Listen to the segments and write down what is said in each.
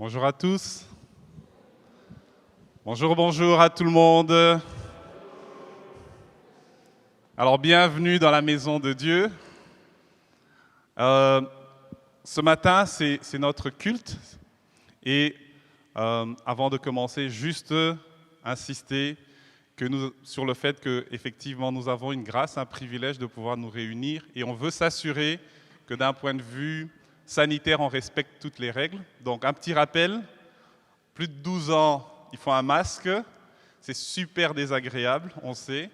Bonjour à tous. Bonjour à tout le monde. Alors, bienvenue dans la maison de Dieu. Ce matin, c'est notre culte. Et avant de commencer, juste insister sur le fait qu'effectivement, nous avons une grâce, un privilège de pouvoir nous réunir. Et on veut s'assurer que d'un point de vue sanitaire, on respecte toutes les règles. Donc, un petit rappel, plus de 12 ans, il faut un masque. C'est super désagréable, on sait,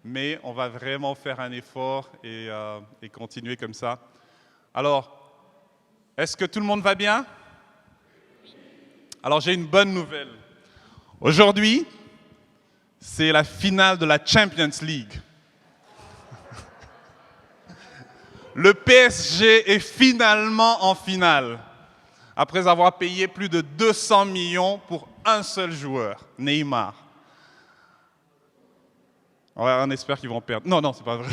mais on va vraiment faire un effort et continuer comme ça. Alors, est-ce que tout le monde va bien? Alors, j'ai une bonne nouvelle. Aujourd'hui, c'est la finale de la Champions League. Le PSG est finalement en finale, après avoir payé plus de 200 millions pour un seul joueur, Neymar. Ouais, on espère qu'ils vont perdre. Non, c'est pas vrai.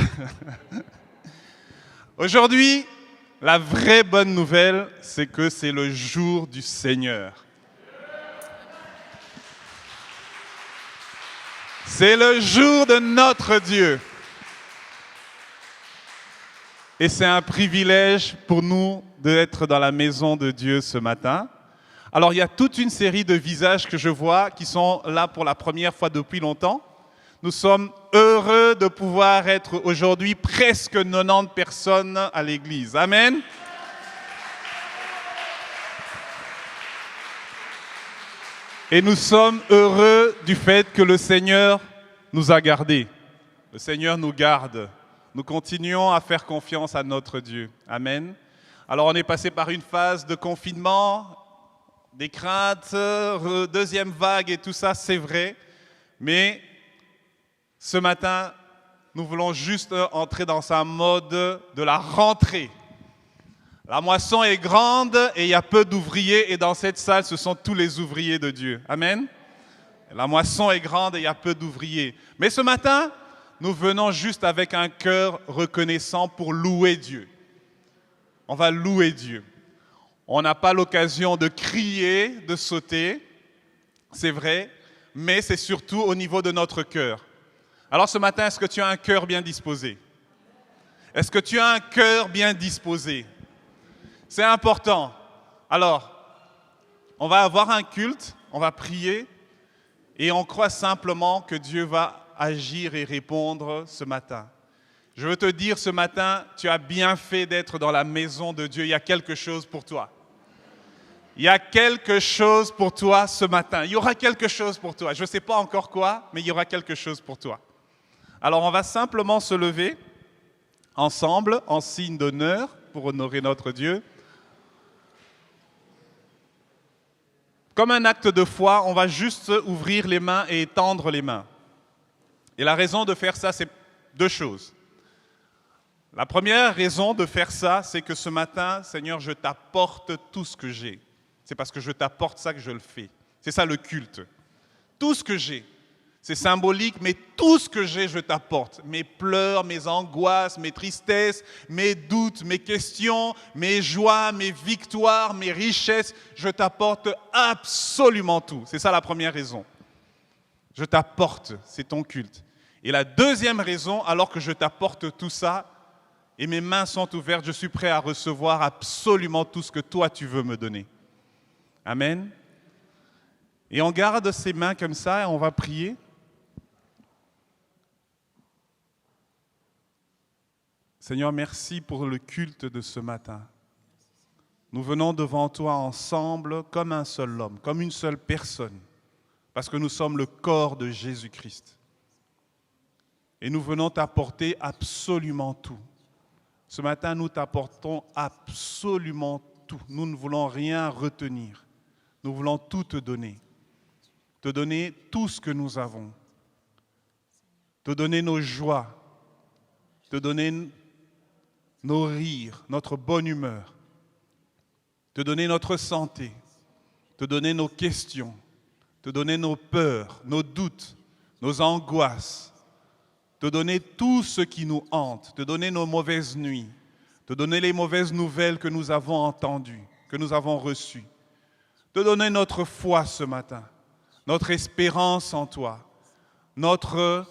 Aujourd'hui, la vraie bonne nouvelle, c'est que c'est le jour du Seigneur. C'est le jour de notre Dieu. Et c'est un privilège pour nous d'être dans la maison de Dieu ce matin. Alors, il y a toute une série de visages que je vois qui sont là pour la première fois depuis longtemps. Nous sommes heureux de pouvoir être aujourd'hui presque 90 personnes à l'église. Amen. Et nous sommes heureux du fait que le Seigneur nous a gardés. Le Seigneur nous garde. Nous continuons à faire confiance à notre Dieu. Amen. Alors on est passé par une phase de confinement, des craintes, deuxième vague et tout ça, c'est vrai. Mais ce matin, nous voulons juste entrer dans un mode de la rentrée. La moisson est grande et il y a peu d'ouvriers et dans cette salle, ce sont tous les ouvriers de Dieu. Amen. La moisson est grande et il y a peu d'ouvriers. Mais ce matin, nous venons juste avec un cœur reconnaissant pour louer Dieu. On va louer Dieu. On n'a pas l'occasion de crier, de sauter, c'est vrai, mais c'est surtout au niveau de notre cœur. Alors ce matin, est-ce que tu as un cœur bien disposé? Est-ce que tu as un cœur bien disposé? C'est important. Alors, on va avoir un culte, on va prier et on croit simplement que Dieu va agir et répondre ce matin. Je veux te dire ce matin, tu as bien fait d'être dans la maison de Dieu. Il y a quelque chose pour toi. Il y a quelque chose pour toi ce matin. Il y aura quelque chose pour toi. Je ne sais pas encore quoi, mais il y aura quelque chose pour toi. Alors on va simplement se lever ensemble en signe d'honneur pour honorer notre Dieu. Comme un acte de foi, on va juste ouvrir les mains et étendre les mains. Et la raison de faire ça, c'est deux choses. La première raison de faire ça, c'est que ce matin, Seigneur, je t'apporte tout ce que j'ai. C'est parce que je t'apporte ça que je le fais. C'est ça le culte. Tout ce que j'ai. C'est symbolique, mais tout ce que j'ai, je t'apporte. Mes pleurs, mes angoisses, mes tristesses, mes doutes, mes questions, mes joies, mes victoires, mes richesses, je t'apporte absolument tout. C'est ça la première raison. Je t'apporte, c'est ton culte. Et la deuxième raison, alors que je t'apporte tout ça, et mes mains sont ouvertes, je suis prêt à recevoir absolument tout ce que toi tu veux me donner. Amen. Et on garde ces mains comme ça et on va prier. Seigneur, merci pour le culte de ce matin. Nous venons devant toi ensemble comme un seul homme, comme une seule personne, parce que nous sommes le corps de Jésus-Christ. Et nous venons t'apporter absolument tout. Ce matin, nous t'apportons absolument tout. Nous ne voulons rien retenir. Nous voulons tout te donner tout ce que nous avons, te donner nos joies, te donner nos rires, notre bonne humeur, te donner notre santé, te donner nos questions, te donner nos peurs, nos doutes, nos angoisses, te donner tout ce qui nous hante, te donner nos mauvaises nuits, te donner les mauvaises nouvelles que nous avons entendues, que nous avons reçues, te donner notre foi ce matin, notre espérance en toi, notre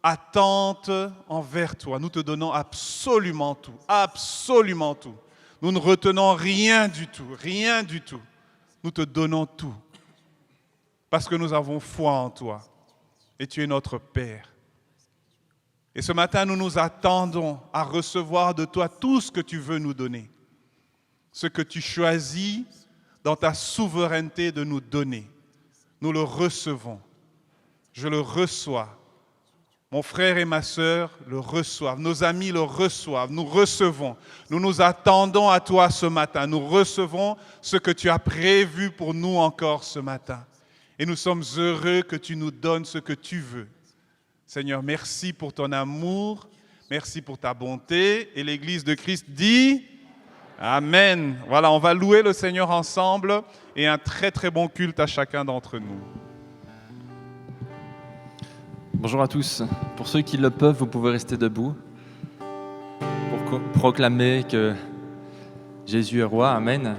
attente envers toi. Nous te donnons absolument tout, absolument tout. Nous ne retenons rien du tout, rien du tout. Nous te donnons tout parce que nous avons foi en toi et tu es notre Père. Et ce matin, nous nous attendons à recevoir de toi tout ce que tu veux nous donner, ce que tu choisis dans ta souveraineté de nous donner. Nous le recevons. Je le reçois. Mon frère et ma sœur le reçoivent. Nos amis le reçoivent. Nous recevons. Nous nous attendons à toi ce matin. Nous recevons ce que tu as prévu pour nous encore ce matin. Et nous sommes heureux que tu nous donnes ce que tu veux. Seigneur, merci pour ton amour. Merci pour ta bonté. Et l'Église de Christ dit Amen. Voilà, on va louer le Seigneur ensemble et un très très bon culte à chacun d'entre nous. Bonjour à tous. Pour ceux qui le peuvent, vous pouvez rester debout pour proclamer que Jésus est roi. Amen.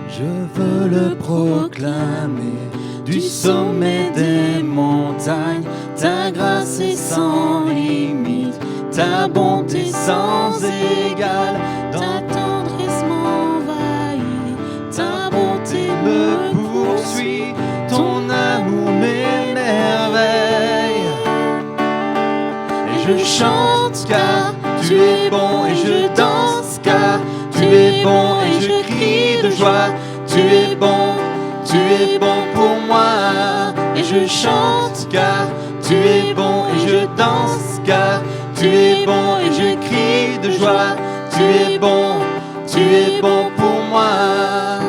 Je veux le proclamer du sommet des montagnes. Ta grâce est sans limite, ta bonté sans égale. Ta tendresse m'envahit, ta bonté me poursuit. Ton amour m'émerveille. Et je chante car tu es bon, et je danse car tu es bon, et je crie de joie. Tu es bon pour moi. Et je chante car tu es bon, et je danse car tu es bon, et je crie de joie. Tu es bon pour moi.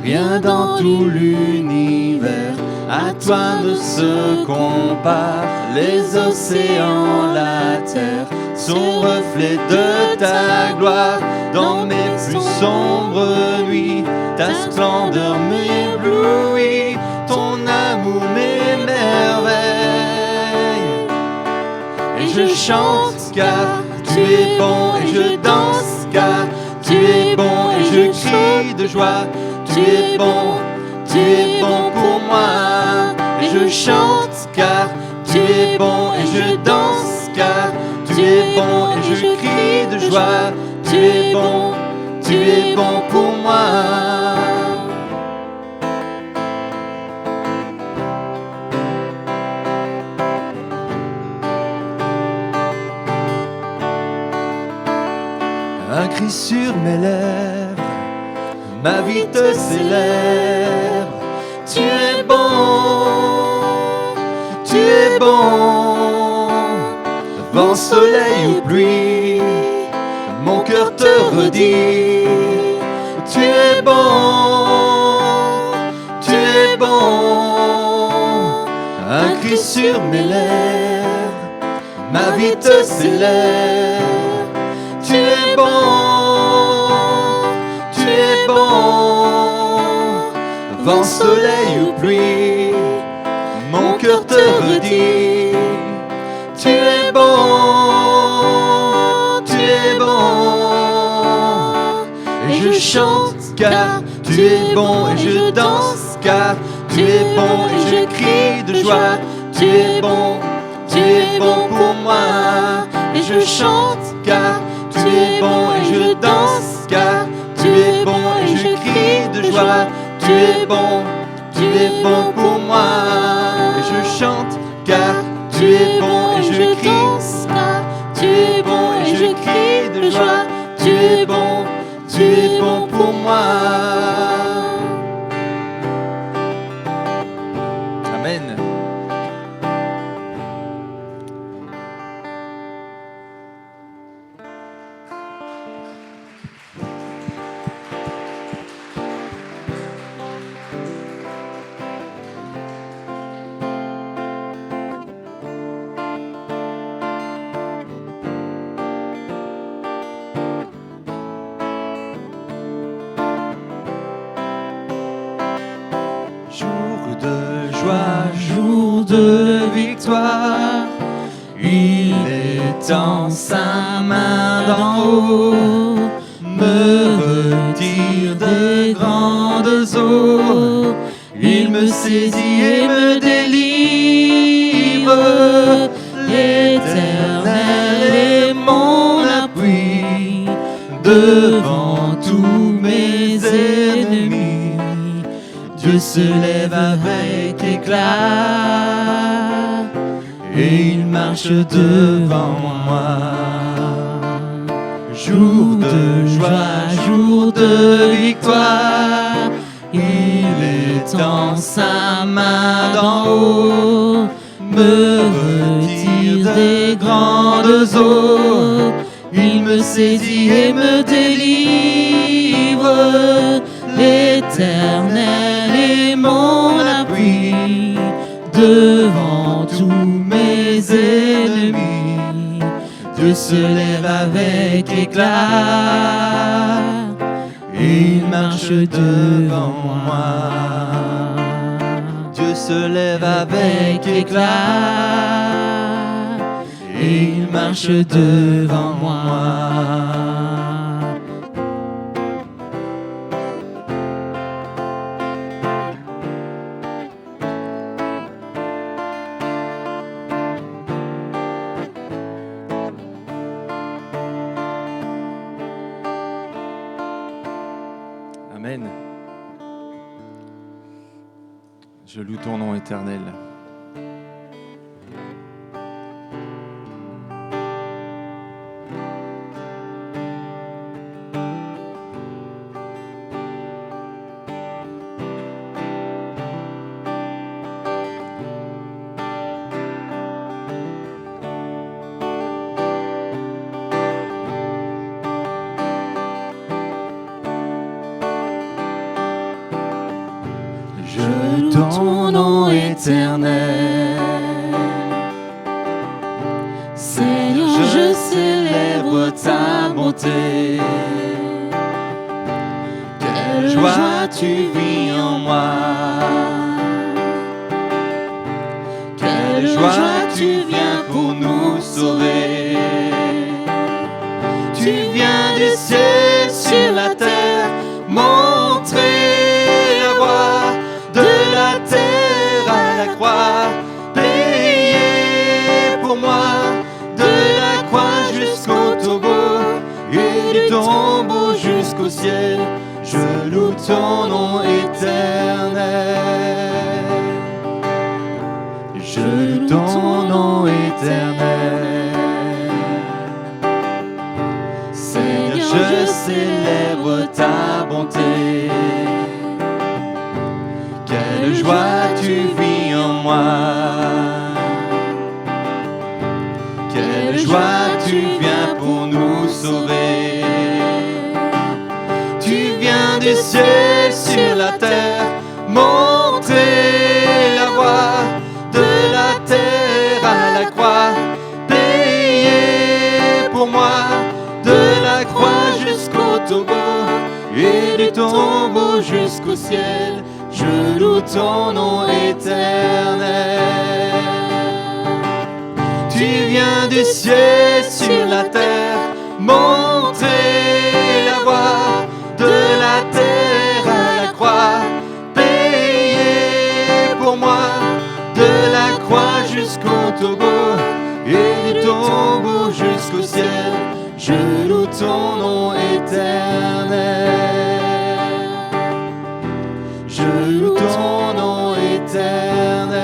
Rien dans tout l'univers à toi ne se compare. Les océans, la terre sont reflets de ta gloire. Dans mes plus sombres nuits, ta splendeur m'éblouit. Ton amour m'émerveille. Et je chante car tu es bon, et je danse car tu es bon, et je crie de joie. Tu es bon pour moi. Et je chante car tu es bon, et je danse car tu es bon, et je crie de joie. Tu es bon pour moi. Un cri sur mes lèvres, ma vie te célèbre. Tu es bon, vent, soleil ou pluie, mon cœur te redit. Tu es bon, un cri sur mes lèvres, ma vie te célèbre. Tu es bon, vent, soleil ou pluie, mon cœur te redit. Tu es bon, et je chante car tu es bon, et je danse car tu es bon, et je crie de joie. Tu es bon pour moi. Et je chante car tu es bon, et je danse car tu es bon, et je crie de joie. Tu es bon pour moi. Et je chante car tu es bon, et je crie car tu es bon, et je crie de joie. Tu es bon pour moi. Amen. victoire. Il étend sa main d'en haut, me retire des grandes eaux. Il me saisit et me délivre. L'Éternel est mon appui devant tous mes ennemis. Dieu se lève avec éclat et il marche devant moi. Jour de joie, jour de victoire, il étend sa main d'en haut, me retire des grandes eaux. Il me saisit et me délivre. L'Éternel est mon appui devant tous mes ennemis. Dieu se lève avec éclat et il marche devant moi. Dieu se lève avec éclat et il marche devant moi. Amen. Je loue ton nom éternel. Je loue ton nom éternel. Seigneur, je célèbre ta bonté. Quelle joie tu vis en moi. Quelle joie tu viens pour nous sauver. Tu viens du ciel sur la terre montrer la voie. De la terre à la croix, payé pour moi. De la croix jusqu'au tombeau, et du tombeau jusqu'au ciel, je loue ton nom éternel. Je loue ton nom éternel. Seigneur, je célèbre ta bonté. Quelle joie tu vis en moi. Quelle joie tu viens pour nous sauver. Tu viens du ciel sur la terre montrer la voie. De la terre à la croix, payé pour moi. De la croix jusqu'au tombeau, et du tombeau jusqu'au ciel, je loue ton nom éternel. Tu viens du ciel sur la terre montrer la voie. De la terre à la croix, payé pour moi. De la croix jusqu'au tombeau, et du tombeau jusqu'au ciel, je loue ton nom éternel. Je loue ton nom éternel.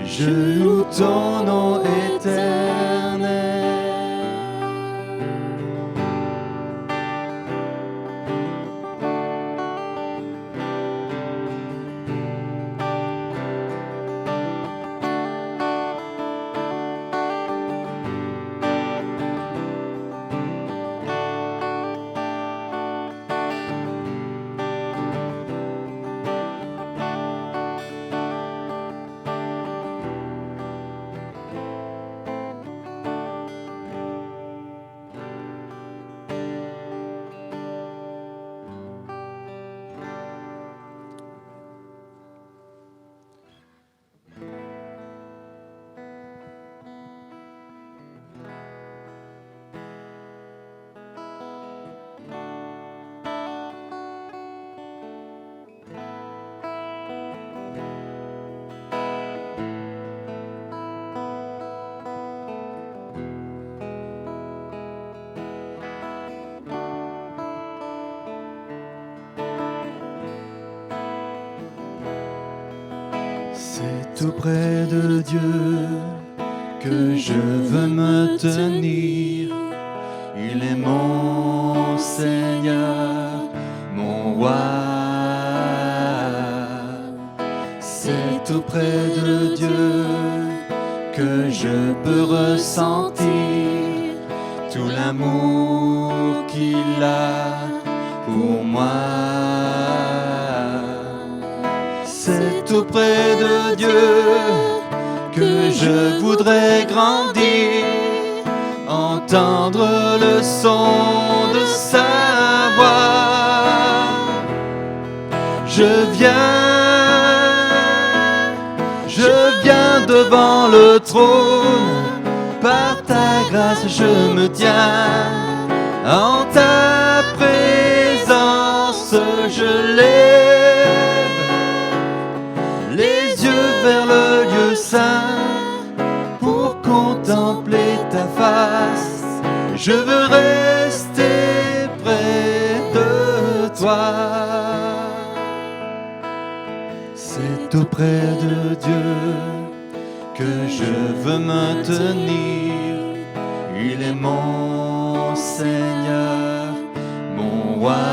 Je loue ton nom éternel. C'est auprès de Dieu que je veux me tenir. Il est mon Seigneur, mon roi. C'est auprès de Dieu que je peux ressentir tout l'amour qu'il a pour moi. C'est auprès de Dieu que je voudrais grandir, entendre le son de sa voix. Je viens devant le trône, par ta grâce je me tiens, en ta présence je lève les yeux vers le lieu saint pour contempler ta face. Je veux rester près de toi. C'est auprès de Dieu que je veux me tenir. Il est mon Seigneur, mon roi.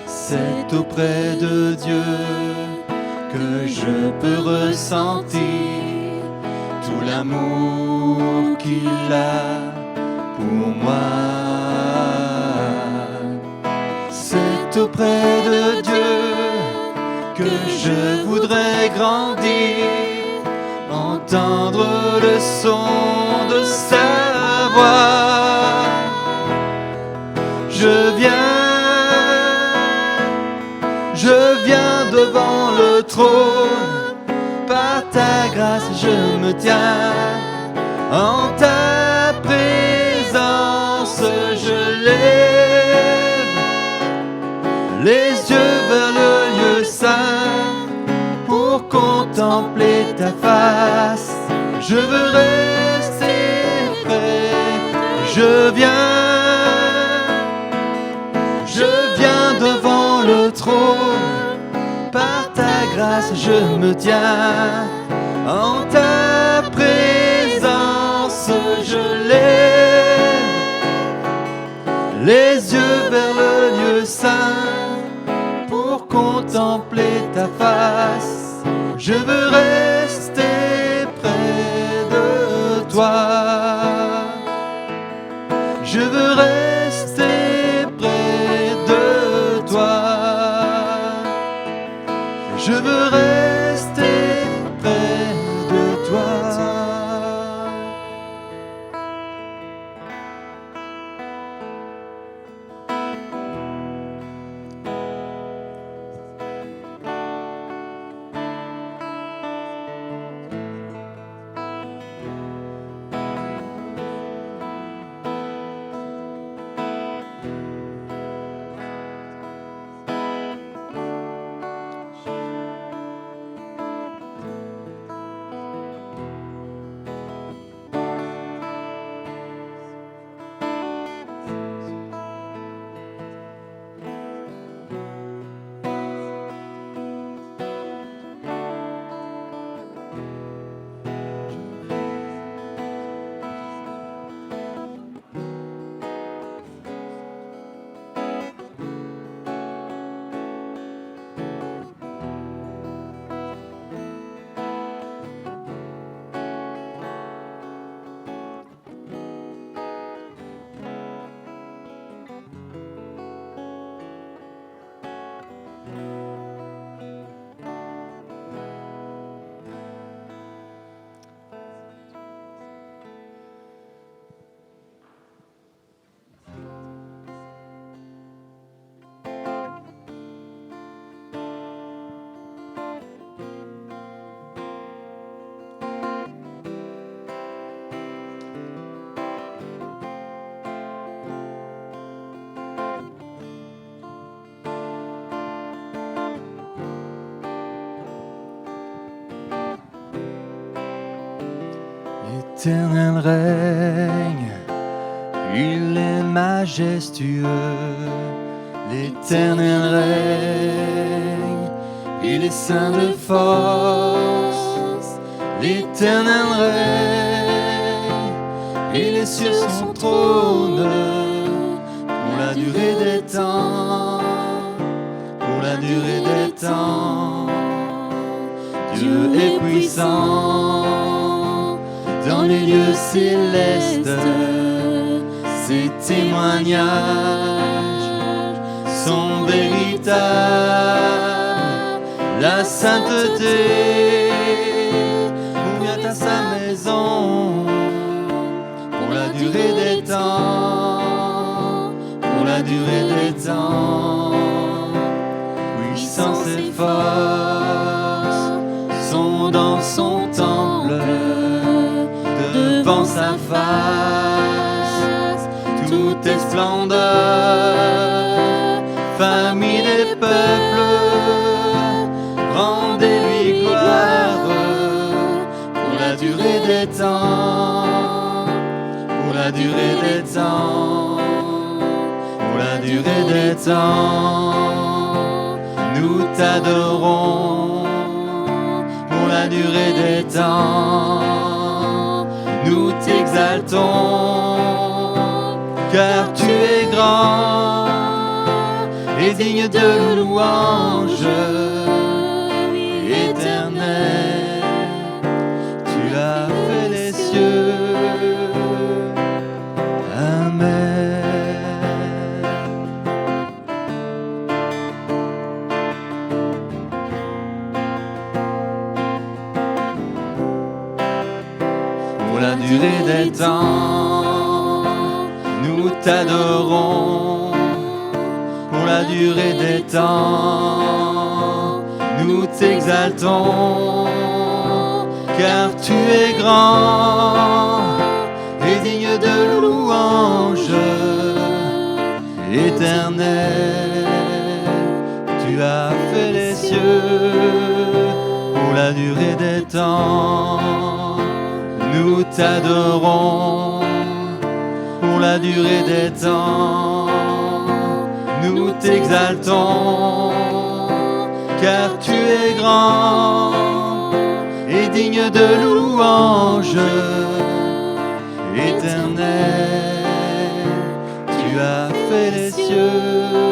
C'est auprès de Dieu que je peux ressentir tout l'amour qu'il a pour moi. C'est auprès de Dieu que je voudrais grandir, entendre le son de sa voix. Je viens devant le trône, par ta grâce je me tiens, en ta présence je lève les yeux vers le lieu saint pour contempler ta face. Je veux rester près, je viens devant le trône, par ta grâce je me tiens, en ta présence je lève les yeux vers le lieu saint pour contempler ta face. Je veux rester près de toi. Je veux rester près de toi. Je veux rester près de toi. L'Éternel règne, il est majestueux. L'Éternel règne, Il est saint de force, l'Éternel règne. Il est sur son trône pour la durée des temps, pour la durée des temps. Dieu est puissant dans les lieux célestes. Ses témoignages sont véritables. La sainteté vient à sa maison pour la durée des temps, pour la durée des temps. Puissance et force sont dans son temple, devant sa face, tout est splendeur. Famille des peuples, rendez-lui gloire pour la durée des temps, pour la durée des temps, pour la durée des temps. Nous t'adorons pour la durée des temps. Nous t'exaltons car tu es grand et digne de louange. Éternel, tu as fait les cieux. Amen. Pour la durée des temps, nous t'adorons. Pour la durée des temps, nous t'exaltons, car tu es grand et digne de louange. Éternel, tu as fait les cieux. Pour la durée des temps, nous t'adorons. Pour la durée des temps, nous t'exaltons, car tu es grand et digne de louange. Éternel, tu as fait les cieux.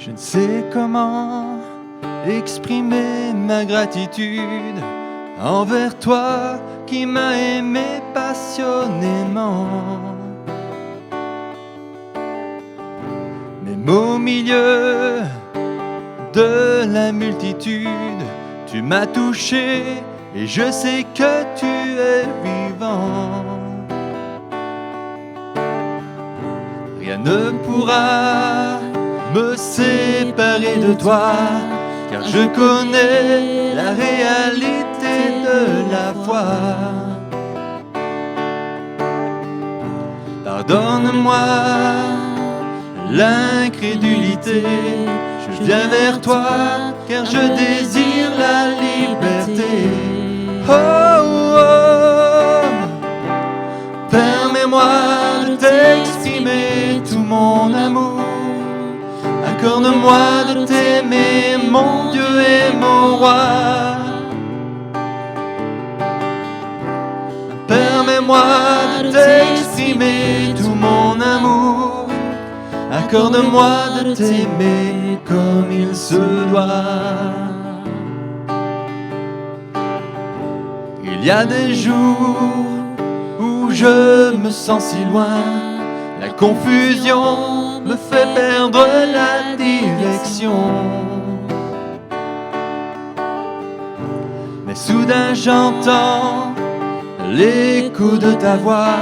Je ne sais comment exprimer ma gratitude envers toi qui m'as aimé passionnément. Même au milieu de la multitude, tu m'as touché et je sais que tu es vivant. Rien ne pourra me séparer de toi, car je connais la réalité de la foi. Pardonne-moi l'incrédulité, je viens vers toi, car je désire la liberté. Oh, oh, permets-moi de t'exprimer tout mon amour. Accorde-moi de t'aimer, mon Dieu et mon roi. Permets-moi de t'exprimer tout mon amour. Accorde-moi de t'aimer comme il se doit. Il y a des jours où je me sens si loin, la confusion me fait perdre la direction. Mais soudain j'entends l'écho de ta voix,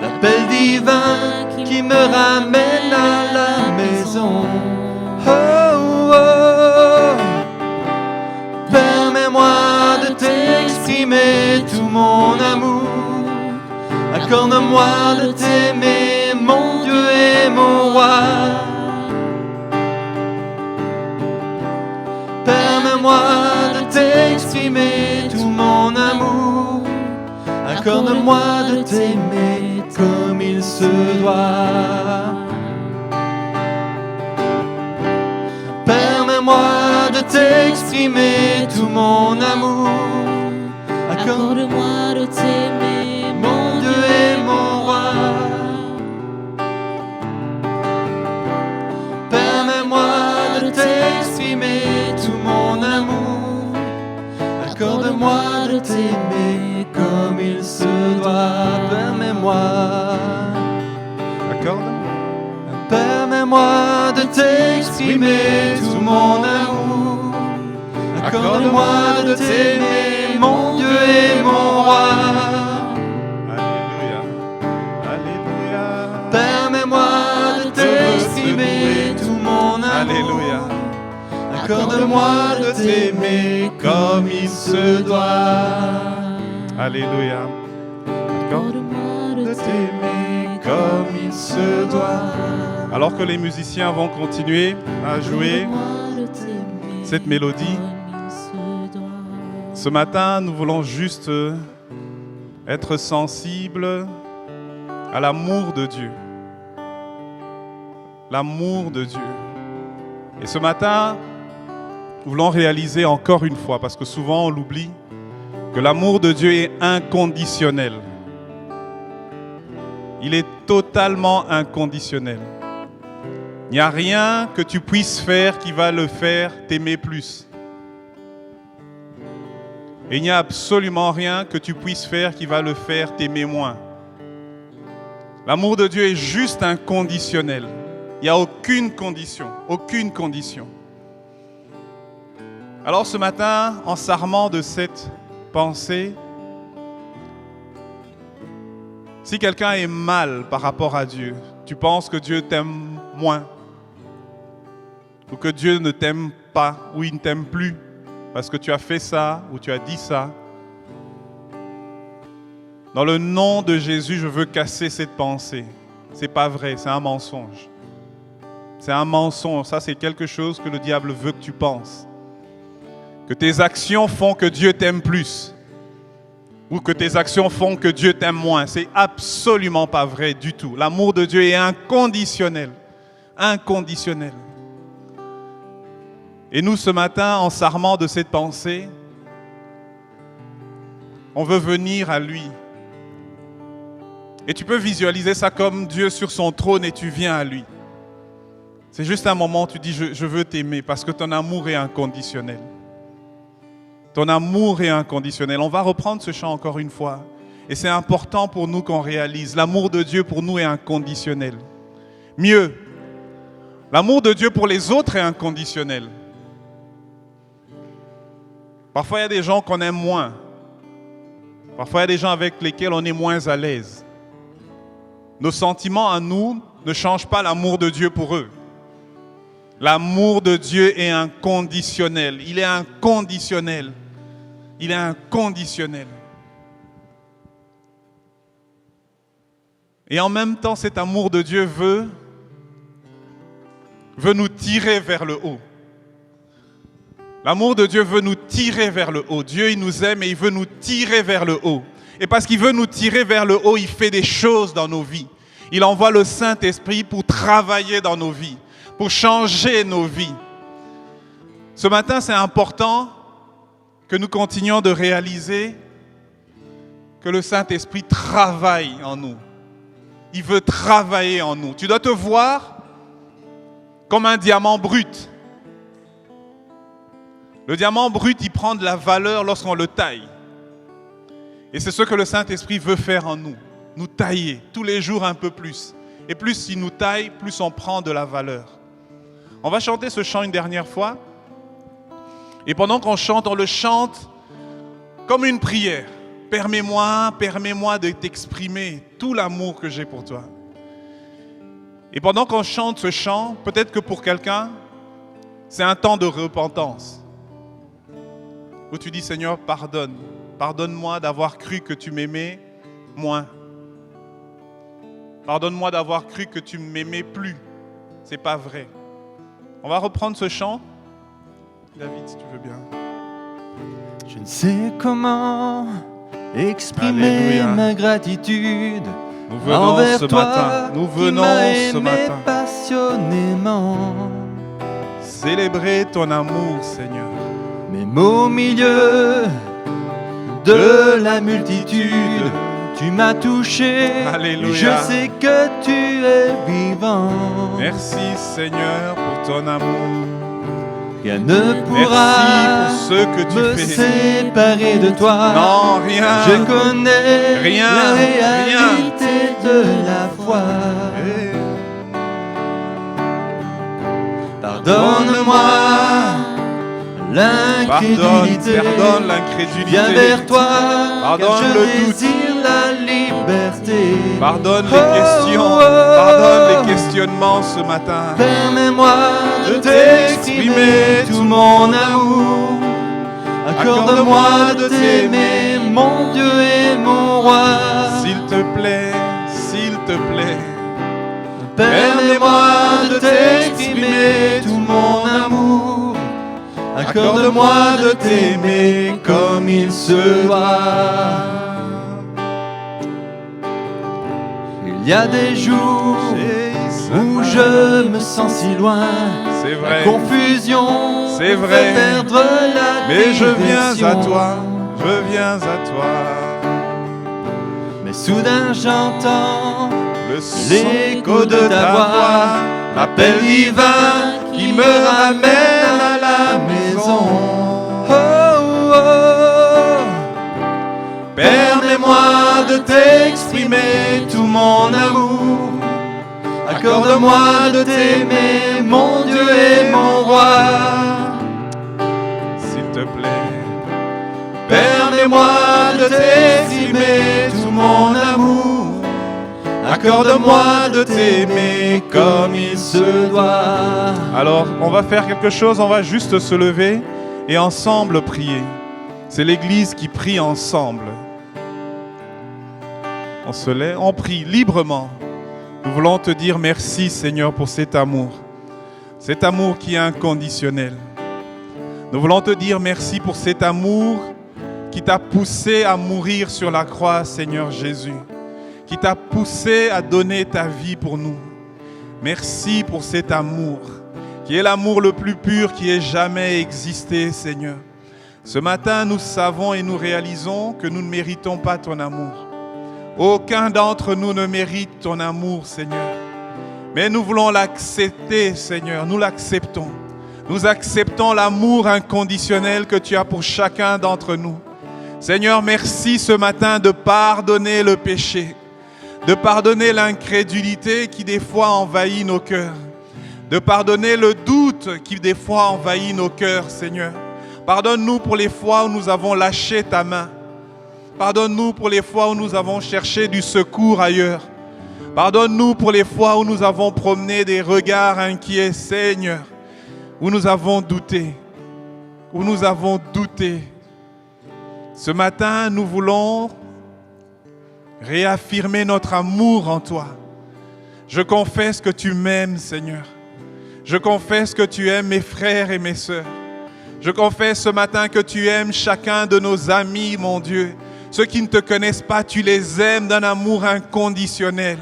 l'appel divin qui me ramène à la maison. Oh, oh, permets-moi de t'exprimer tout mon amour. Accorde-moi de t'aimer, mon Dieu et mon roi. Permets-moi de t'exprimer tout mon amour. Accorde-moi de t'aimer comme il se doit. Permets-moi de t'exprimer tout mon amour. Accorde-moi de t'aimer, mon Dieu et mon roi. Permets-moi de t'exprimer tout mon amour. Accorde-moi de t'aimer comme il se doit. Permets-moi. Permets-moi de t'exprimer tout mon amour. Accorde-moi de t'aimer, mon Dieu et mon roi. Alléluia. Alléluia. Permets-moi de t'exprimer tout mon amour. Alléluia. Accorde-moi de t'aimer comme il se doit. Alléluia. Accorde-moi de T'aimer comme il se doit. Alors que les musiciens vont continuer à jouer cette mélodie, ce matin, nous voulons juste être sensibles à l'amour de Dieu. L'amour de Dieu. Et ce matin, nous voulons réaliser encore une fois, parce que souvent on l'oublie, que l'amour de Dieu est inconditionnel. Il est totalement inconditionnel. Il n'y a rien que tu puisses faire qui va le faire t'aimer plus. Et il n'y a absolument rien que tu puisses faire qui va le faire t'aimer moins. L'amour de Dieu est juste inconditionnel. Il n'y a aucune condition, aucune condition. Alors ce matin, en s'armant de cette pensée, si quelqu'un est mal par rapport à Dieu, tu penses que Dieu t'aime moins, ou que Dieu ne t'aime pas, ou il ne t'aime plus, parce que tu as fait ça, ou tu as dit ça. Dans le nom de Jésus, je veux casser cette pensée. C'est pas vrai, c'est un mensonge. C'est un mensonge, ça c'est quelque chose que le diable veut que tu penses. Que tes actions font que Dieu t'aime plus. Ou que tes actions font que Dieu t'aime moins. C'est absolument pas vrai du tout. L'amour de Dieu est inconditionnel. Inconditionnel. Et nous, ce matin, en s'armant de cette pensée, on veut venir à lui. Et tu peux visualiser ça comme Dieu sur son trône et tu viens à lui. C'est juste un moment où tu dis, je veux t'aimer parce que ton amour est inconditionnel. Ton amour est inconditionnel. On va reprendre ce chant encore une fois. Et c'est important pour nous qu'on réalise. L'amour de Dieu pour nous est inconditionnel. Mieux, L'amour de Dieu pour les autres est inconditionnel. Parfois, il y a des gens qu'on aime moins. Parfois, il y a des gens avec lesquels on est moins à l'aise. Nos sentiments à nous ne changent pas l'amour de Dieu pour eux. L'amour de Dieu est inconditionnel. Il est inconditionnel. Il est inconditionnel. Et en même temps, cet amour de Dieu veut nous tirer vers le haut. L'amour de Dieu veut nous tirer vers le haut. Dieu, il nous aime et il veut nous tirer vers le haut. Et parce qu'il veut nous tirer vers le haut, il fait des choses dans nos vies. Il envoie le Saint-Esprit pour travailler dans nos vies, pour changer nos vies. Ce matin, c'est important que nous continuions de réaliser que le Saint-Esprit travaille en nous. Il veut travailler en nous. Tu dois te voir comme un diamant brut. Le diamant brut, il prend de la valeur lorsqu'on le taille. Et c'est ce que le Saint-Esprit veut faire en nous. Nous tailler tous les jours un peu plus. Et plus il nous taille, plus on prend de la valeur. On va chanter ce chant une dernière fois. Et pendant qu'on chante, on le chante comme une prière. Permets-moi de t'exprimer tout l'amour que j'ai pour toi. Et pendant qu'on chante ce chant, peut-être que pour quelqu'un, c'est un temps de repentance. Où tu dis, Seigneur, pardonne. Pardonne-moi d'avoir cru que tu m'aimais moins. Pardonne-moi d'avoir cru que tu ne m'aimais plus. C'est pas vrai. On va reprendre ce chant. David, si tu veux bien. Je ne sais comment exprimer Alléluia. ma gratitude Nous venons envers ce toi matin. Nous qui venons m'as ce aimé matin. passionnément. Célébrer ton amour, Seigneur. Même au milieu de la multitude, tu m'as touché. Alléluia. Et je sais que tu es vivant. Merci, Seigneur, pour ton amour. Rien ne Merci pourra pour ce que tu me fais. séparer de toi. Non, rien. Je connais Rien, la réalité de la foi. Eh, Pardonne-moi l'incrédulité. Pardonne l'incrédulité. Viens vers toi, Pardonne car je le doute. désire la liberté. Pardonne les Oh, questions. oh, oh. Pardonne les questionnements ce matin. Permets-moi de t'exprimer tout mon amour. Accorde-moi de t'aimer, mon Dieu et mon roi. S'il te plaît, s'il te plaît. Permets-moi de t'exprimer tout mon amour. Accorde-moi de t'aimer comme il se doit. Il y a des jours où je me sens si loin. C'est La vrai. confusion C'est me vrai. fait perdre la Mais je viens à direction. toi. Je viens à toi. Mais soudain j'entends Le son l'écho de ta voix, l'appel divin qui me ramène à la maison. Oh, oh, oh. Permets-moi de t'exprimer tout mon amour. Accorde-moi de t'aimer, mon Dieu et mon roi. S'il te plaît. Permets-moi de t'exprimer tout mon amour. Accorde-moi de t'aimer comme il se doit. Alors, on va faire quelque chose, on va juste se lever et ensemble prier. C'est l'Église qui prie ensemble. On se lève, on prie librement. Nous voulons te dire merci, Seigneur, pour cet amour qui est inconditionnel. Nous voulons te dire merci pour cet amour qui t'a poussé à mourir sur la croix, Seigneur Jésus, qui t'a poussé à donner ta vie pour nous. Merci pour cet amour, qui est l'amour le plus pur qui ait jamais existé, Seigneur. Ce matin, nous savons et nous réalisons que nous ne méritons pas ton amour. Aucun d'entre nous ne mérite ton amour, Seigneur. Mais nous voulons l'accepter, Seigneur. Nous l'acceptons. Nous acceptons l'amour inconditionnel que tu as pour chacun d'entre nous. Seigneur, merci ce matin de pardonner le péché, de pardonner l'incrédulité qui des fois envahit nos cœurs. de pardonner le doute qui des fois envahit nos cœurs, Seigneur. Pardonne-nous pour les fois où nous avons lâché ta main. Pardonne-nous pour les fois où nous avons cherché du secours ailleurs. Pardonne-nous pour les fois où nous avons promené des regards inquiets, Seigneur, où nous avons douté, où nous avons douté. Ce matin, nous voulons réaffirmer notre amour en toi. Je confesse que tu m'aimes, Seigneur. Je confesse que tu aimes mes frères et mes sœurs. Je confesse ce matin que tu aimes chacun de nos amis, mon Dieu. Ceux qui ne te connaissent pas, tu les aimes d'un amour inconditionnel.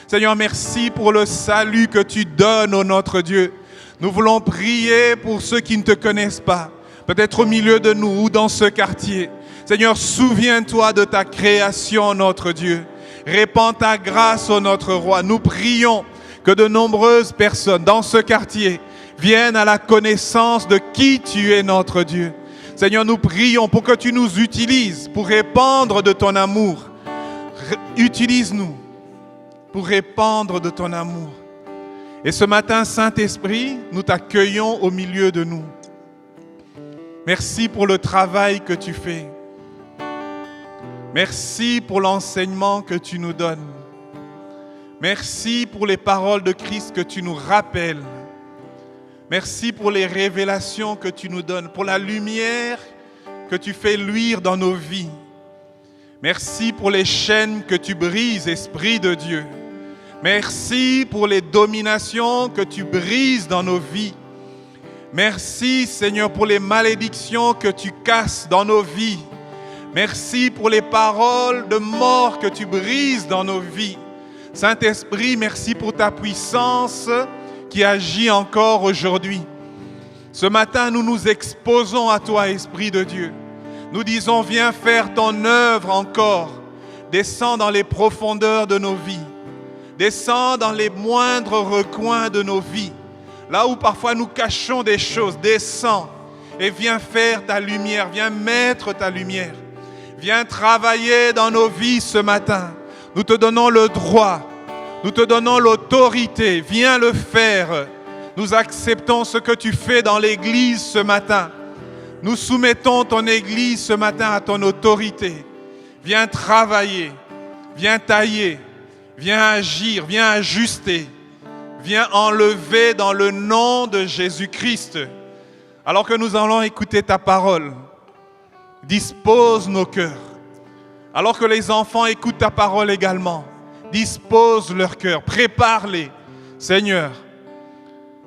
Seigneur, merci pour le salut que tu donnes, ô notre Dieu. Nous voulons prier pour ceux qui ne te connaissent pas, peut-être au milieu de nous ou dans ce quartier. Seigneur, souviens-toi de ta création, notre Dieu. Répands ta grâce, ô notre Roi. Nous prions que de nombreuses personnes dans ce quartier viennent à la connaissance de qui tu es, notre Dieu. Seigneur, nous prions pour que tu nous utilises pour répandre de ton amour. Utilise-nous pour répandre de ton amour. Et ce matin, Saint-Esprit, nous t'accueillons au milieu de nous. Merci pour le travail que tu fais. Merci pour l'enseignement que tu nous donnes. Merci pour les paroles de Christ que tu nous rappelles. Merci pour les révélations que tu nous donnes, pour la lumière que tu fais luire dans nos vies. Merci pour les chaînes que tu brises, Esprit de Dieu. Merci pour les dominations que tu brises dans nos vies. Merci, Seigneur, pour les malédictions que tu casses dans nos vies. Merci pour les paroles de mort que tu brises dans nos vies. Saint-Esprit, merci pour ta puissance qui agit encore aujourd'hui. Ce matin, nous nous exposons à toi, Esprit de Dieu. Nous disons, viens faire ton œuvre encore. Descends dans les profondeurs de nos vies. Descends dans les moindres recoins de nos vies. Là où parfois nous cachons des choses, descends et viens faire ta lumière. Viens mettre ta lumière. Viens travailler dans nos vies ce matin. Nous te donnons le droit. Nous te donnons l'autorité, viens le faire. Nous acceptons ce que tu fais dans l'Église ce matin. Nous soumettons ton Église ce matin à ton autorité. Viens travailler, viens tailler, viens agir, viens ajuster, viens enlever dans le nom de Jésus-Christ. Alors que nous allons écouter ta parole, dispose nos cœurs. Alors que les enfants écoutent ta parole également, dispose leur cœur, prépare-les. Seigneur,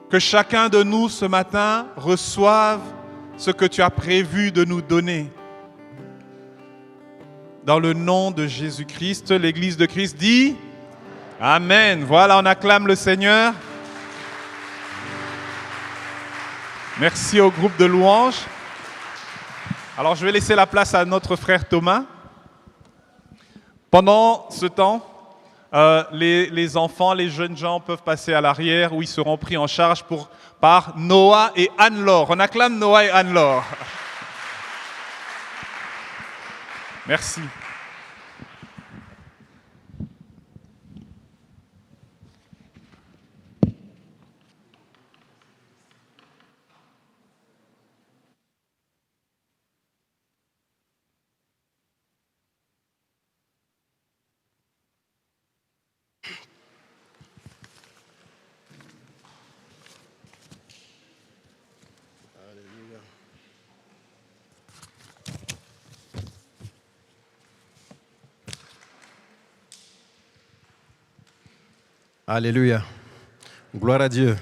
que chacun de nous ce matin reçoive ce que tu as prévu de nous donner. Dans le nom de Jésus-Christ, l'Église de Christ dit Amen. Voilà, on acclame le Seigneur. Merci au groupe de louanges. Alors, je vais laisser la place à notre frère Thomas. Pendant ce temps, les enfants, les jeunes gens peuvent passer à l'arrière où ils seront pris en charge par Noah et Anne-Laure. On acclame Noah et Anne-Laure. Merci. Alléluia. Gloire à Dieu.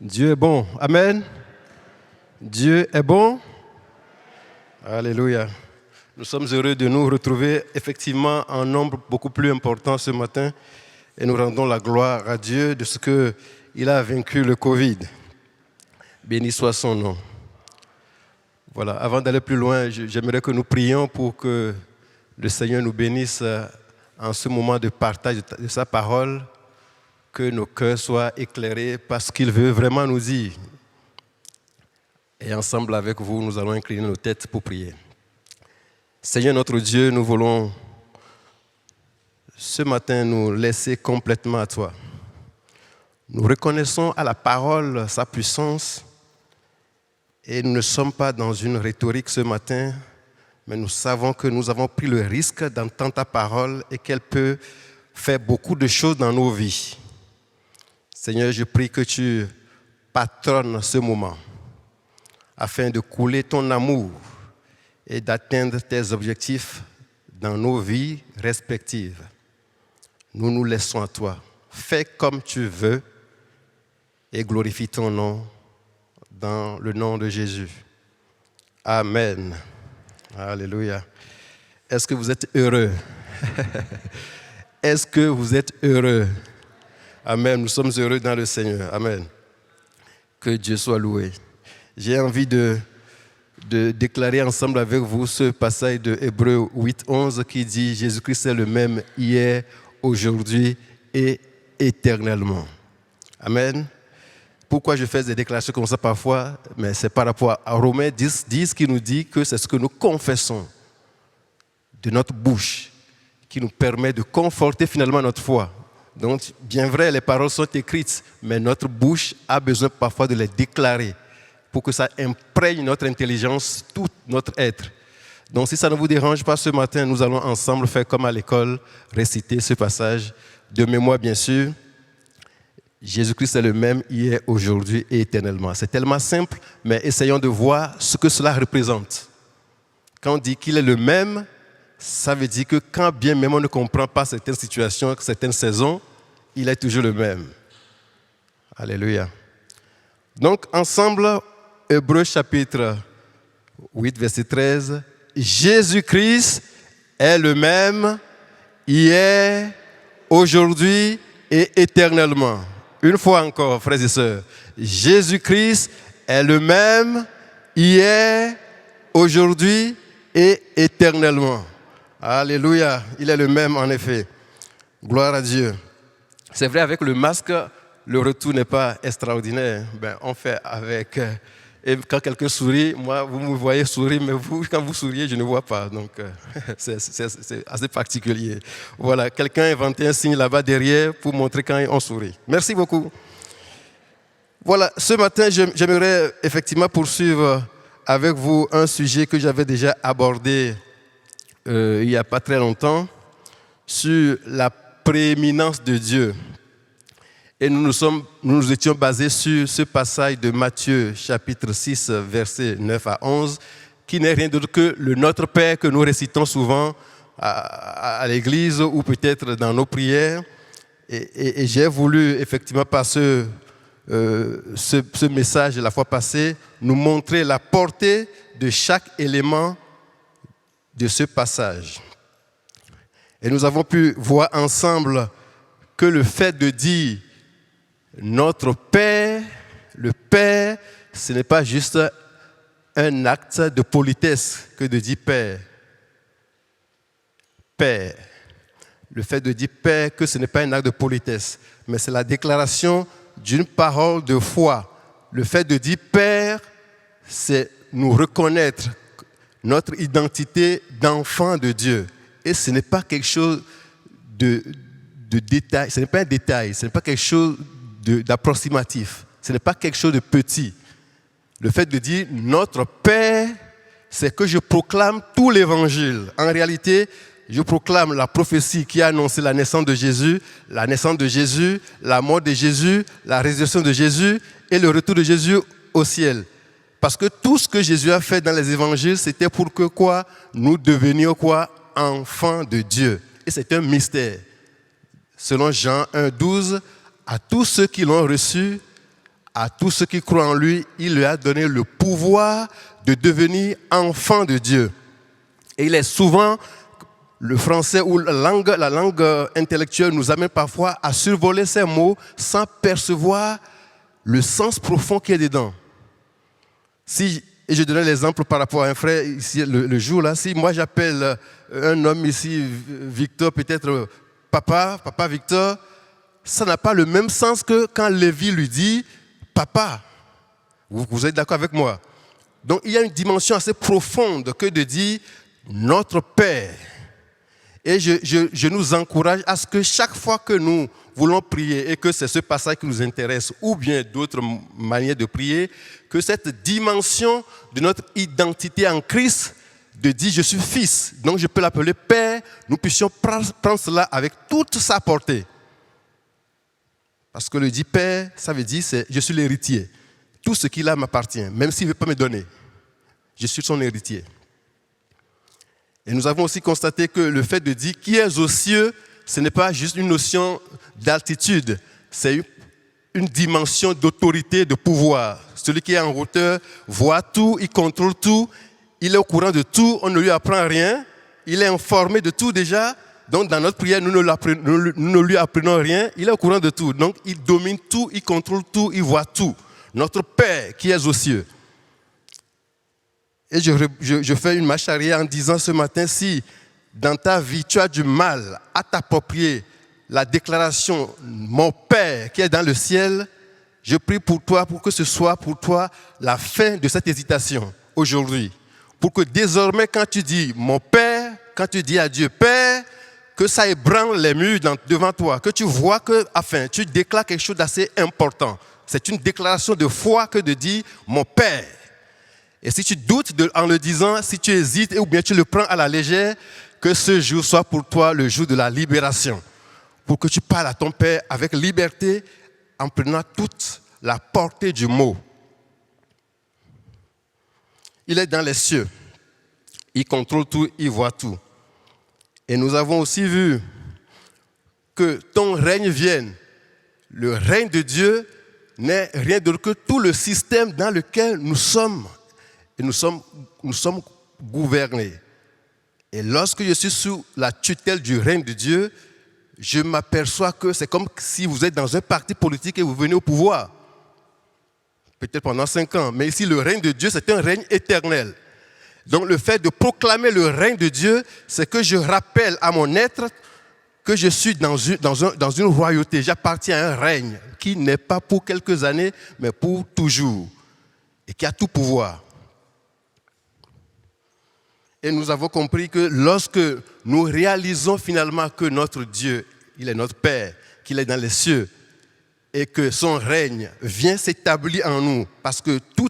Dieu est bon. Amen. Dieu est bon. Alléluia. Nous sommes heureux de nous retrouver effectivement en nombre beaucoup plus important ce matin et nous rendons la gloire à Dieu de ce qu'il a vaincu le Covid. Béni soit son nom. Voilà. Avant d'aller plus loin, j'aimerais que nous prions pour que le Seigneur nous bénisse en ce moment de partage de sa parole, que nos cœurs soient éclairés par ce qu'il veut vraiment nous dire. Et ensemble avec vous, nous allons incliner nos têtes pour prier. Seigneur notre Dieu, nous voulons ce matin nous laisser complètement à toi. Nous reconnaissons à la parole sa puissance et nous ne sommes pas dans une rhétorique ce matin, mais nous savons que nous avons pris le risque d'entendre ta parole et qu'elle peut faire beaucoup de choses dans nos vies. Seigneur, je prie que tu patronnes ce moment afin de couler ton amour et d'atteindre tes objectifs dans nos vies respectives. Nous nous laissons à toi. Fais comme tu veux et glorifie ton nom dans le nom de Jésus. Amen. Alléluia. Est-ce que vous êtes heureux? Est-ce que vous êtes heureux? Amen. Nous sommes heureux dans le Seigneur. Amen. Que Dieu soit loué. J'ai envie de déclarer ensemble avec vous ce passage de Hébreux 8:11 qui dit « Jésus-Christ est le même hier, aujourd'hui et éternellement. » Amen. Pourquoi je fais des déclarations comme ça parfois? Mais c'est par rapport à Romains 10 qui nous dit que c'est ce que nous confessons de notre bouche qui nous permet de conforter finalement notre foi. Donc, bien vrai, les paroles sont écrites, mais notre bouche a besoin parfois de les déclarer pour que ça imprègne notre intelligence, tout notre être. Donc, si ça ne vous dérange pas ce matin, nous allons ensemble faire comme à l'école, réciter ce passage de mémoire, bien sûr. Jésus-Christ est le même hier, aujourd'hui et éternellement. C'est tellement simple, mais essayons de voir ce que cela représente. Quand on dit qu'il est le même, ça veut dire que quand bien même on ne comprend pas certaines situations, certaines saisons, il est toujours le même. Alléluia. Donc, ensemble, Hébreux chapitre 8, verset 13. Jésus-Christ est le même hier, aujourd'hui et éternellement. Une fois encore, frères et sœurs. Jésus-Christ est le même hier, aujourd'hui et éternellement. Alléluia. Il est le même en effet. Gloire à Dieu. C'est vrai, avec le masque, le retour n'est pas extraordinaire. On fait avec. Et quand quelqu'un sourit, moi, vous me voyez sourire, mais vous, quand vous souriez, je ne vois pas. Donc, c'est assez particulier. Voilà, quelqu'un a inventé un signe là-bas derrière pour montrer quand on sourit. Merci beaucoup. Voilà, ce matin, j'aimerais effectivement poursuivre avec vous un sujet que j'avais déjà abordé il n'y a pas très longtemps, sur la prééminence de Dieu. Et nous étions basés sur ce passage de Matthieu, chapitre 6, versets 9 à 11, qui n'est rien d'autre que le Notre Père que nous récitons souvent à l'église ou peut-être dans nos prières. Et j'ai voulu, effectivement, par ce message de la fois passée, nous montrer la portée de chaque élément de ce passage. Et nous avons pu voir ensemble que le fait de dire notre Père, le Père, ce n'est pas juste un acte de politesse que de dire Père. Père. Le fait de dire Père, que ce n'est pas un acte de politesse, mais c'est la déclaration d'une parole de foi. Le fait de dire Père, c'est nous reconnaître notre identité d'enfant de Dieu. Et ce n'est pas quelque chose de détail, ce n'est pas un détail, ce n'est pas quelque chose d'approximatif, ce n'est pas quelque chose de petit. Le fait de dire notre Père, c'est que je proclame tout l'évangile. En réalité, je proclame la prophétie qui a annoncé la naissance de Jésus, la mort de Jésus, la résurrection de Jésus et le retour de Jésus au ciel. Parce que tout ce que Jésus a fait dans les évangiles, c'était pour que quoi? Nous devenions quoi? Enfants de Dieu. Et c'est un mystère. Selon Jean 1,12, à tous ceux qui l'ont reçu, à tous ceux qui croient en lui, il lui a donné le pouvoir de devenir enfants de Dieu. Et il est souvent, le français ou la langue intellectuelle nous amène parfois à survoler ces mots sans percevoir le sens profond qui est dedans. Et je donnais l'exemple par rapport à un frère ici le jour là, si moi j'appelle un homme ici, Victor, peut-être papa Victor, ça n'a pas le même sens que quand Lévi lui dit papa. Vous êtes d'accord avec moi? Donc il y a une dimension assez profonde que de dire notre Père. Et je nous encourage à ce que chaque fois que nous voulons prier et que c'est ce passage qui nous intéresse, ou bien d'autres manières de prier, que cette dimension de notre identité en Christ, de dire je suis fils, donc je peux l'appeler Père, nous puissions prendre cela avec toute sa portée. Parce que le dit Père, ça veut dire je suis l'héritier. Tout ce qu'il a m'appartient, même s'il ne veut pas me donner. Je suis son héritier. Et nous avons aussi constaté que le fait de dire qui est aux cieux, ce n'est pas juste une notion d'altitude, c'est une dimension d'autorité, de pouvoir. Celui qui est en hauteur voit tout, il contrôle tout, il est au courant de tout, on ne lui apprend rien, il est informé de tout déjà. Donc dans notre prière, nous ne lui apprenons rien, il est au courant de tout. Donc il domine tout, il contrôle tout, il voit tout. Notre Père qui est aux cieux. Et je fais une marche arrière en disant ce matin, si dans ta vie tu as du mal à t'approprier la déclaration « Mon Père qui est dans le ciel », je prie pour toi, pour que ce soit pour toi la fin de cette hésitation aujourd'hui. Pour que désormais quand tu dis « Mon Père », quand tu dis à Dieu « Père », que ça ébranle les murs devant toi, que tu vois que, enfin, tu déclares quelque chose d'assez important. C'est une déclaration de foi que de dire « Mon Père ». Et si tu doutes en le disant, si tu hésites ou bien tu le prends à la légère, que ce jour soit pour toi le jour de la libération. Pour que tu parles à ton Père avec liberté en prenant toute la portée du mot. Il est dans les cieux. Il contrôle tout, il voit tout. Et nous avons aussi vu que ton règne vienne. Le règne de Dieu n'est rien d'autre que tout le système dans lequel nous sommes. Et nous sommes gouvernés. Et lorsque je suis sous la tutelle du règne de Dieu, je m'aperçois que c'est comme si vous êtes dans un parti politique et vous venez au pouvoir. Peut-être pendant 5 ans. Mais ici, le règne de Dieu, c'est un règne éternel. Donc le fait de proclamer le règne de Dieu, c'est que je rappelle à mon être que je suis dans une royauté. J'appartiens à un règne qui n'est pas pour quelques années, mais pour toujours. Et qui a tout pouvoir. Et nous avons compris que lorsque nous réalisons finalement que notre Dieu, il est notre Père, qu'il est dans les cieux, et que son règne vient s'établir en nous, parce que tout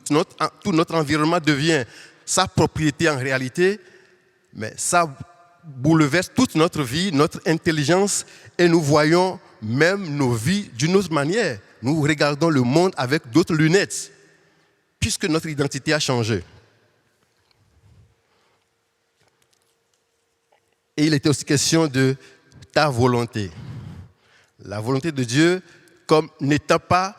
notre environnement devient sa propriété en réalité, mais ça bouleverse toute notre vie, notre intelligence, et nous voyons même nos vies d'une autre manière. Nous regardons le monde avec d'autres lunettes, puisque notre identité a changé. Et il était aussi question de ta volonté. La volonté de Dieu comme n'étant pas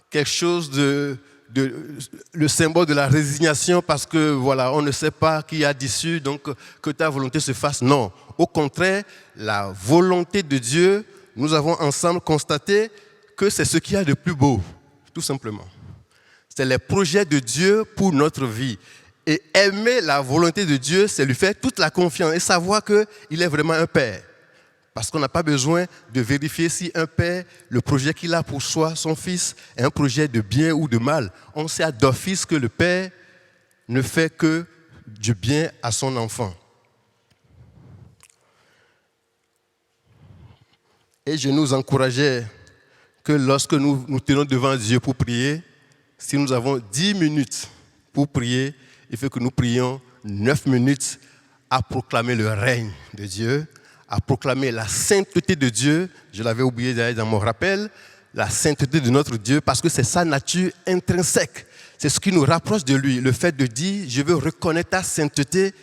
quelque chose le symbole de la résignation parce que voilà, on ne sait pas qui a d'issue, donc que ta volonté se fasse. Non, au contraire, la volonté de Dieu, nous avons ensemble constaté que c'est ce qu'il y a de plus beau, tout simplement. C'est les projets de Dieu pour notre vie. Et aimer la volonté de Dieu, c'est lui faire toute la confiance et savoir qu'il est vraiment un Père. Parce qu'on n'a pas besoin de vérifier si un Père, le projet qu'il a pour soi, son fils, est un projet de bien ou de mal. On sait d'office que le Père ne fait que du bien à son enfant. Et je nous encourageais que lorsque nous nous tenons devant Dieu pour prier, si nous avons 10 minutes pour prier, il faut que nous prions 9 minutes à proclamer le règne de Dieu, à proclamer la sainteté de Dieu. Je l'avais oublié d'ailleurs dans mon rappel, la sainteté de notre Dieu, parce que c'est sa nature intrinsèque. C'est ce qui nous rapproche de lui. Le fait de dire, je veux reconnaître ta sainteté,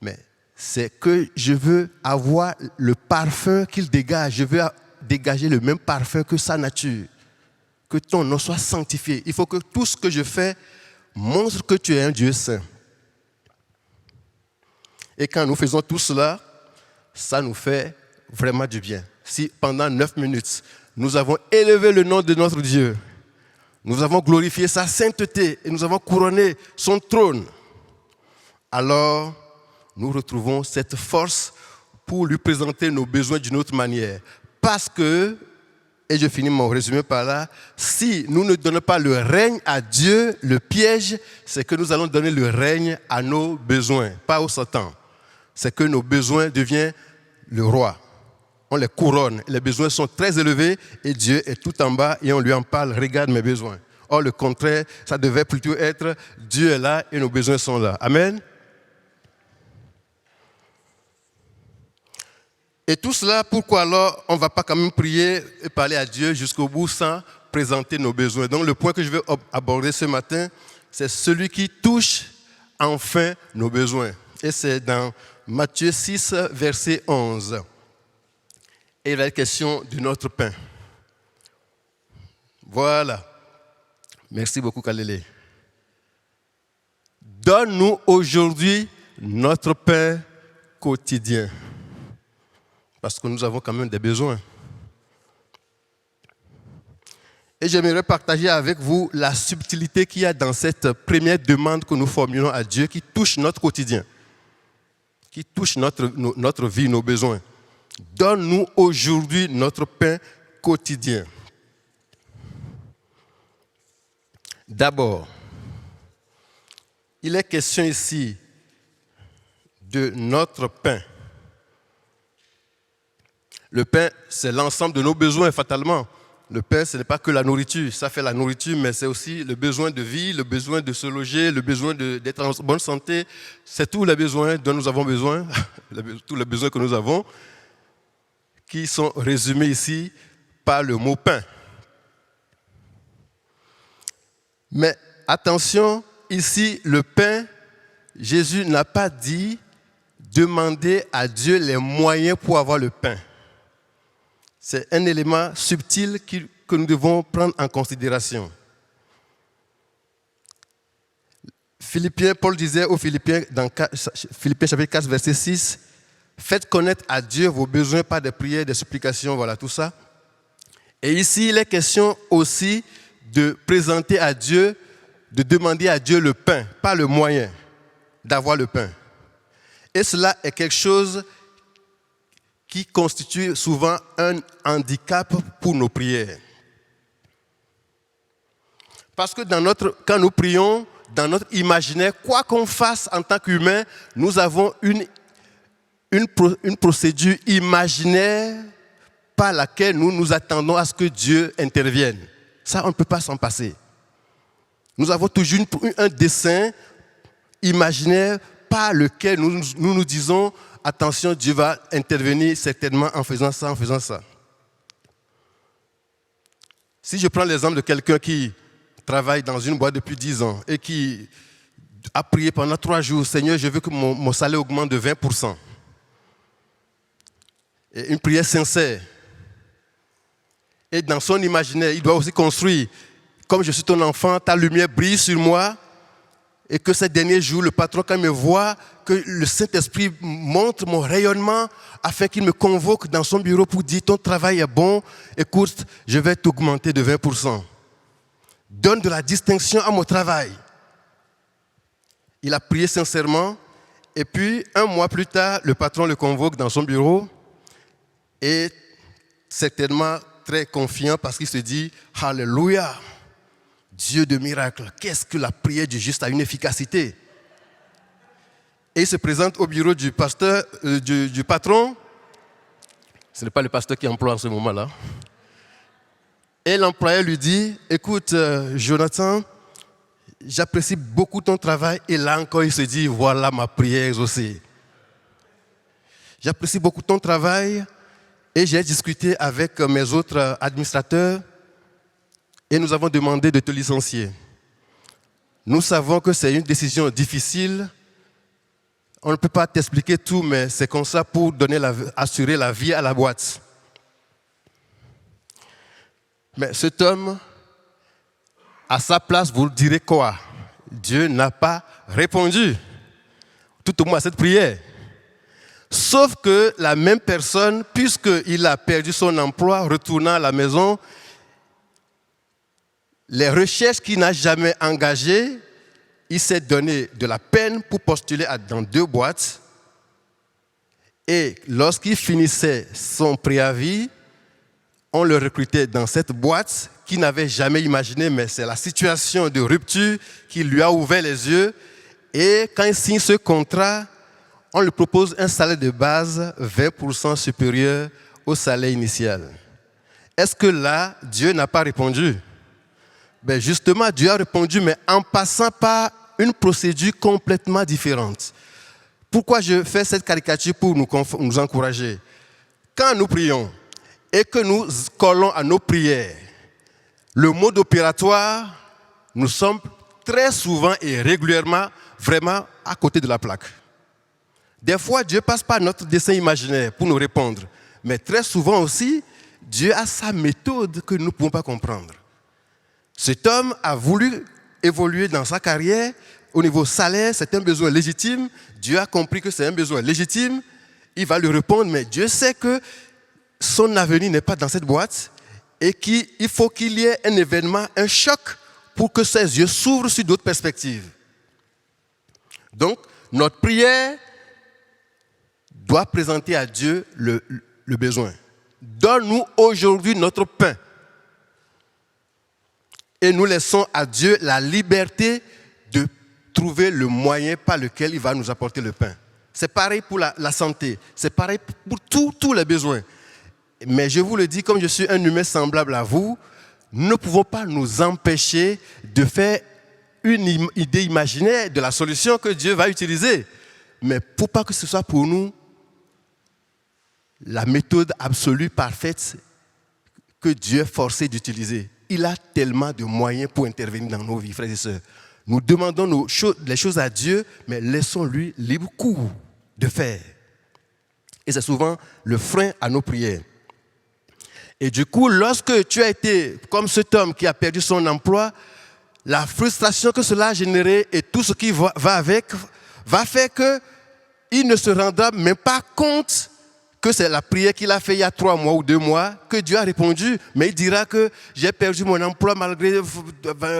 mais c'est que je veux avoir le parfum qu'il dégage. Je veux dégager le même parfum que sa nature. Que ton nom soit sanctifié. Il faut que tout ce que je fais montre que tu es un Dieu saint. Et quand nous faisons tout cela, ça nous fait vraiment du bien. Si pendant 9 minutes, nous avons élevé le nom de notre Dieu, nous avons glorifié sa sainteté et nous avons couronné son trône, alors nous retrouvons cette force pour lui présenter nos besoins d'une autre manière. Parce que, et je finis mon résumé par là, si nous ne donnons pas le règne à Dieu, le piège, c'est que nous allons donner le règne à nos besoins, pas au Satan. C'est que nos besoins deviennent le roi. on les couronne. Les besoins sont très élevés et Dieu est tout en bas et on lui en parle, regarde mes besoins. Or, le contraire, ça devait plutôt être Dieu est là et nos besoins sont là. Amen. Et tout cela, pourquoi alors on ne va pas quand même prier et parler à Dieu jusqu'au bout sans présenter nos besoins? Donc le point que je vais aborder ce matin, c'est celui qui touche enfin nos besoins. Et c'est dans Matthieu 6, verset 11. Et la question de notre pain. Voilà. Merci beaucoup, Kalele. Donne-nous aujourd'hui notre pain quotidien. Parce que nous avons quand même des besoins. Et j'aimerais partager avec vous la subtilité qu'il y a dans cette première demande que nous formulons à Dieu qui touche notre quotidien, qui touche notre vie, nos besoins. Donne-nous aujourd'hui notre pain quotidien. D'abord, il est question ici de notre pain. Le pain, c'est l'ensemble de nos besoins, fatalement. Le pain, ce n'est pas que la nourriture. Ça fait la nourriture, mais c'est aussi le besoin de vie, le besoin de se loger, le besoin d'être en bonne santé. C'est tous les besoins dont nous avons besoin, tous les besoins que nous avons, qui sont résumés ici par le mot pain. Mais attention, ici, le pain, Jésus n'a pas dit demander à Dieu les moyens pour avoir le pain. C'est un élément subtil que nous devons prendre en considération. Paul disait aux Philippiens, dans Philippiens chapitre 4, verset 6, « Faites connaître à Dieu vos besoins par des prières, des supplications, voilà tout ça. » Et ici, il est question aussi de présenter à Dieu, de demander à Dieu le pain, pas le moyen d'avoir le pain. Et cela est quelque chose qui constitue souvent un handicap pour nos prières. Parce que quand nous prions, dans notre imaginaire, quoi qu'on fasse en tant qu'humain, nous avons une procédure imaginaire par laquelle nous nous attendons à ce que Dieu intervienne. Ça, on ne peut pas s'en passer. Nous avons toujours un dessein imaginaire par lequel nous disons « Attention, Dieu va intervenir certainement en faisant ça, en faisant ça. » Si je prends l'exemple de quelqu'un qui travaille dans une boîte depuis 10 ans et qui a prié pendant 3 jours « Seigneur, je veux que mon salaire augmente de 20%. » Et une prière sincère. Et dans son imaginaire, il doit aussi construire « Comme je suis ton enfant, ta lumière brille sur moi. » Et que ces derniers jours, le patron, quand il me voit, que le Saint-Esprit montre mon rayonnement afin qu'il me convoque dans son bureau pour dire « Ton travail est bon, écoute, je vais t'augmenter de 20%. Donne de la distinction à mon travail. » Il a prié sincèrement et puis 1 mois plus tard, le patron le convoque dans son bureau et certainement très confiant parce qu'il se dit « Alléluia !» Dieu de miracles, qu'est-ce que la prière du juste a une efficacité? Et il se présente au bureau du pasteur, du patron. Ce n'est pas le pasteur qui emploie en ce moment-là. Et l'employeur lui dit, écoute, Jonathan, j'apprécie beaucoup ton travail. Et là encore, il se dit, voilà ma prière exaucée. J'apprécie beaucoup ton travail et j'ai discuté avec mes autres administrateurs. Et nous avons demandé de te licencier. Nous savons que c'est une décision difficile. On ne peut pas t'expliquer tout, mais c'est comme ça pour assurer la vie à la boîte. Mais cet homme, à sa place, vous direz quoi? Dieu n'a pas répondu, tout au moins à cette prière. Sauf que la même personne, puisqu'il a perdu son emploi, retournant à la maison, les recherches qu'il n'a jamais engagées, il s'est donné de la peine pour postuler dans 2 boîtes. Et lorsqu'il finissait son préavis, on le recrutait dans cette boîte qu'il n'avait jamais imaginé, mais c'est la situation de rupture qui lui a ouvert les yeux. Et quand il signe ce contrat, on lui propose un salaire de base 20% supérieur au salaire initial. Est-ce que là, Dieu n'a pas répondu? Ben justement, Dieu a répondu, mais en passant par une procédure complètement différente. Pourquoi je fais cette caricature? Pour nous encourager. Quand nous prions et que nous collons à nos prières le mode opératoire, nous sommes très souvent et régulièrement vraiment à côté de la plaque. Des fois, Dieu passe par notre dessein imaginaire pour nous répondre. Mais très souvent aussi, Dieu a sa méthode que nous ne pouvons pas comprendre. Cet homme a voulu évoluer dans sa carrière. Au niveau salaire, c'est un besoin légitime. Dieu a compris que c'est un besoin légitime. Il va lui répondre, mais Dieu sait que son avenir n'est pas dans cette boîte et qu'il faut qu'il y ait un événement, un choc, pour que ses yeux s'ouvrent sur d'autres perspectives. Donc, notre prière doit présenter à Dieu le besoin. Donne-nous aujourd'hui notre pain. Et nous laissons à Dieu la liberté de trouver le moyen par lequel il va nous apporter le pain. C'est pareil pour la santé, c'est pareil pour tous les besoins. Mais je vous le dis, comme je suis un humain semblable à vous, nous ne pouvons pas nous empêcher de faire une idée imaginaire de la solution que Dieu va utiliser. Mais pour pas que ce soit pour nous la méthode absolue, parfaite, que Dieu est forcé d'utiliser. Il a tellement de moyens pour intervenir dans nos vies, frères et sœurs. Nous demandons les choses à Dieu, mais laissons-lui libre cours de faire. Et c'est souvent le frein à nos prières. Et du coup, lorsque tu as été comme cet homme qui a perdu son emploi, la frustration que cela a généré et tout ce qui va avec, va faire qu'il ne se rendra même pas compte que c'est la prière qu'il a fait il y a 3 mois ou 2 mois, que Dieu a répondu. Mais il dira que j'ai perdu mon emploi malgré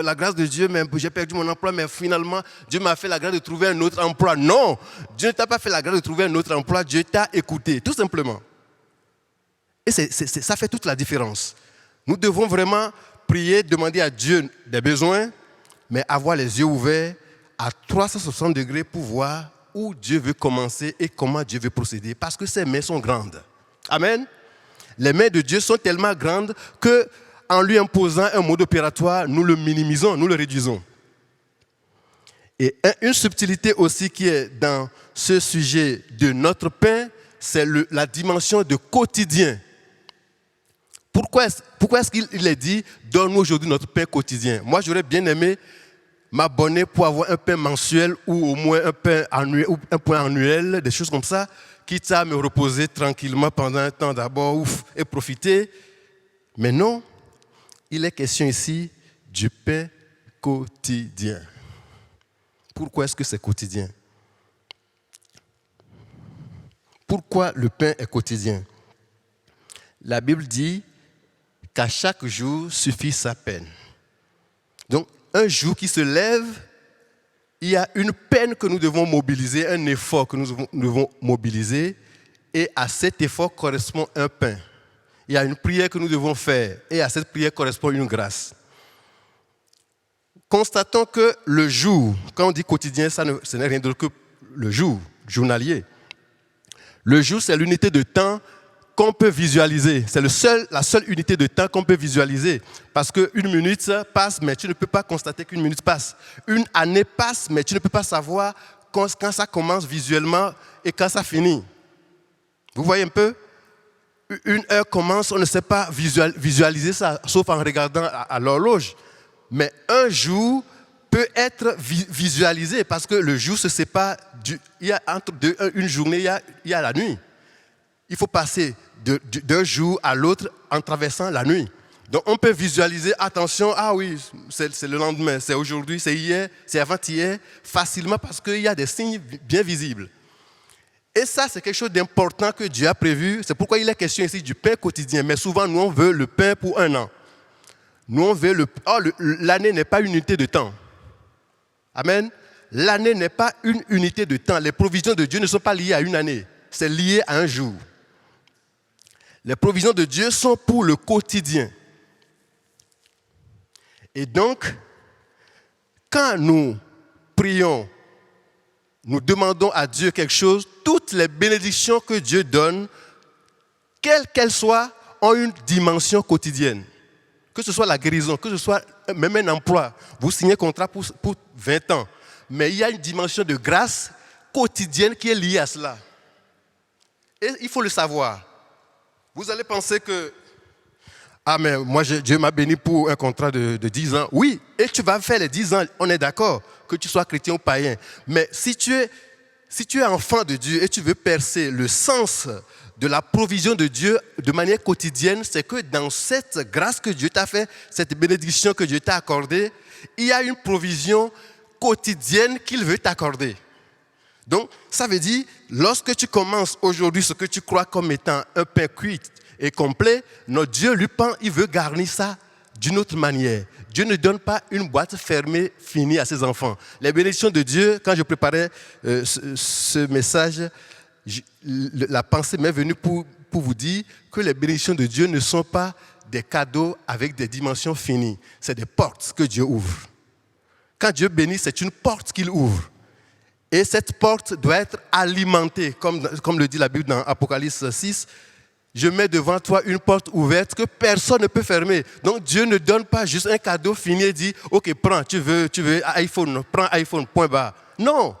la grâce de Dieu, mais j'ai perdu mon emploi, mais finalement, Dieu m'a fait la grâce de trouver un autre emploi. Non, Dieu ne t'a pas fait la grâce de trouver un autre emploi, Dieu t'a écouté, tout simplement. Et ça fait toute la différence. Nous devons vraiment prier, demander à Dieu des besoins, mais avoir les yeux ouverts à 360 degrés pour voir où Dieu veut commencer et comment Dieu veut procéder, parce que ses mains sont grandes. Amen. Les mains de Dieu sont tellement grandes qu'en lui imposant un mode opératoire, nous le minimisons, nous le réduisons. Et une subtilité aussi qui est dans ce sujet de notre pain, c'est la dimension de quotidien. Pourquoi est-ce qu'il est dit « Donne-nous aujourd'hui notre pain quotidien » Moi, j'aurais bien aimé m'abonner pour avoir un pain mensuel ou au moins un pain annuel, des choses comme ça, quitte à me reposer tranquillement pendant un temps d'abord et profiter. Mais non, il est question ici du pain quotidien. Pourquoi est-ce que c'est quotidien? Pourquoi le pain est quotidien? La Bible dit qu'à chaque jour suffit sa peine. Donc, un jour qui se lève, il y a une peine que nous devons mobiliser, un effort que nous devons mobiliser, et à cet effort correspond un pain. Il y a une prière que nous devons faire, et à cette prière correspond une grâce. Constatons que le jour, quand on dit quotidien, ce n'est rien d'autre que le jour, journalier. Le jour, c'est l'unité de temps qu'on peut visualiser. C'est la seule unité de temps qu'on peut visualiser. Parce qu'une minute passe, mais tu ne peux pas constater qu'une minute passe. Une année passe, mais tu ne peux pas savoir quand ça commence visuellement et quand ça finit. Vous voyez un peu? Une heure commence, on ne sait pas visualiser ça, sauf en regardant à l'horloge. Mais un jour peut être visualisé parce que le jour se sépare, il y a entre une journée, il y a la nuit. Il faut passer d'un jour à l'autre en traversant la nuit. Donc on peut visualiser, attention, ah oui, c'est le lendemain, c'est aujourd'hui, c'est hier, c'est avant-hier, facilement parce qu'il y a des signes bien visibles. Et ça, c'est quelque chose d'important que Dieu a prévu. C'est pourquoi il est question ici du pain quotidien. Mais souvent, nous, on veut le pain pour 1 an. Nous, on veut l'année n'est pas une unité de temps. Amen. L'année n'est pas une unité de temps. Les provisions de Dieu ne sont pas liées à une année. C'est lié à un jour. Les provisions de Dieu sont pour le quotidien. Et donc, quand nous prions, nous demandons à Dieu quelque chose, toutes les bénédictions que Dieu donne quelle qu'elle soit, ont une dimension quotidienne. Que ce soit la guérison, que ce soit même un emploi. Vous signez un contrat pour 20 ans. Mais il y a une dimension de grâce quotidienne qui est liée à cela. Et il faut le savoir. Vous allez penser que, ah mais moi Dieu m'a béni pour un contrat de 10 ans. Oui, et tu vas faire les 10 ans, on est d'accord, que tu sois chrétien ou païen. Mais si tu es enfant de Dieu et tu veux percer le sens de la provision de Dieu de manière quotidienne, c'est que dans cette grâce que Dieu t'a fait, cette bénédiction que Dieu t'a accordée, il y a une provision quotidienne qu'il veut t'accorder. Donc, ça veut dire, lorsque tu commences aujourd'hui ce que tu crois comme étant un pain cuit et complet, notre Dieu, lui, il veut garnir ça d'une autre manière. Dieu ne donne pas une boîte fermée, finie à ses enfants. Les bénédictions de Dieu, quand je préparais ce message, la pensée m'est venue pour vous dire que les bénédictions de Dieu ne sont pas des cadeaux avec des dimensions finies. C'est des portes que Dieu ouvre. Quand Dieu bénit, c'est une porte qu'il ouvre. Et cette porte doit être alimentée, comme le dit la Bible dans Apocalypse 6. Je mets devant toi une porte ouverte que personne ne peut fermer. Donc Dieu ne donne pas juste un cadeau fini et dit « Ok, prends, tu veux iPhone, prends iPhone, point barre. » Non.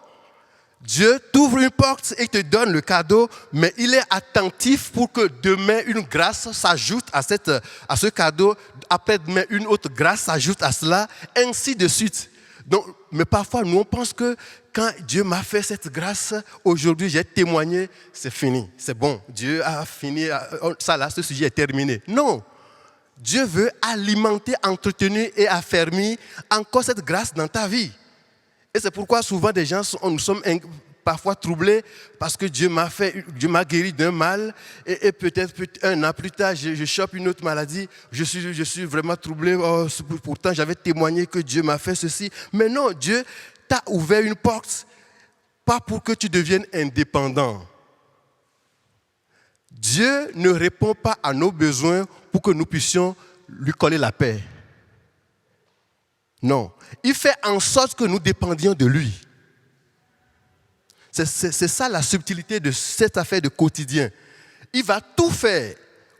Dieu t'ouvre une porte et te donne le cadeau, mais il est attentif pour que demain une grâce s'ajoute à ce cadeau. Après demain une autre grâce s'ajoute à cela, ainsi de suite. Donc, mais parfois nous on pense que quand Dieu m'a fait cette grâce, aujourd'hui j'ai témoigné, c'est fini, c'est bon. Dieu a fini, ça là, ce sujet est terminé. Non. Dieu veut alimenter, entretenir et affermir encore cette grâce dans ta vie. Et c'est pourquoi souvent des gens, nous sommes parfois troublés parce que Dieu m'a guéri d'un mal et peut-être un an plus tard, je chope une autre maladie. Je suis vraiment troublé. Oh, pourtant, j'avais témoigné que Dieu m'a fait ceci. Mais non, Dieu t'a ouvert une porte, pas pour que tu deviennes indépendant. Dieu ne répond pas à nos besoins pour que nous puissions lui coller la paix. Non. Il fait en sorte que nous dépendions de lui. C'est ça la subtilité de cette affaire de quotidien. Il va tout faire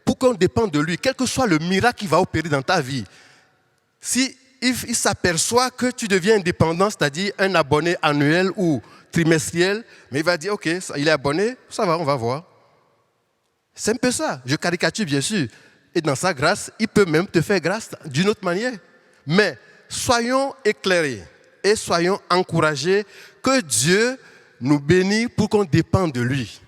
pour qu'on dépende de lui, quel que soit le miracle qu'il va opérer dans ta vie. Si il s'aperçoit que tu deviens indépendant, c'est-à-dire un abonné annuel ou trimestriel, mais il va dire, ok, il est abonné, ça va, on va voir. C'est un peu ça. Je caricature bien sûr. Et dans sa grâce, il peut même te faire grâce d'une autre manière. Mais soyons éclairés et soyons encouragés que Dieu nous bénit pour qu'on dépende de lui.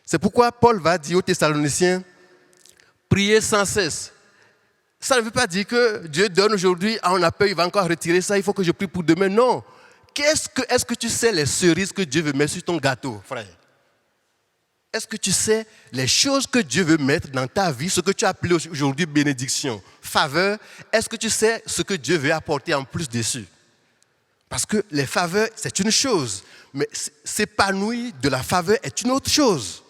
C'est pourquoi Paul va dire aux Thessaloniciens, priez sans cesse. Ça ne veut pas dire que Dieu donne aujourd'hui, on a peur, il va encore retirer ça, il faut que je prie pour demain. Non. Est-ce que tu sais les cerises que Dieu veut mettre sur ton gâteau, frère? Est-ce que tu sais les choses que Dieu veut mettre dans ta vie, ce que tu as appelé aujourd'hui bénédiction, faveur? Est-ce que tu sais ce que Dieu veut apporter en plus dessus? Parce que les faveurs, c'est une chose, mais s'épanouir de la faveur est une autre chose.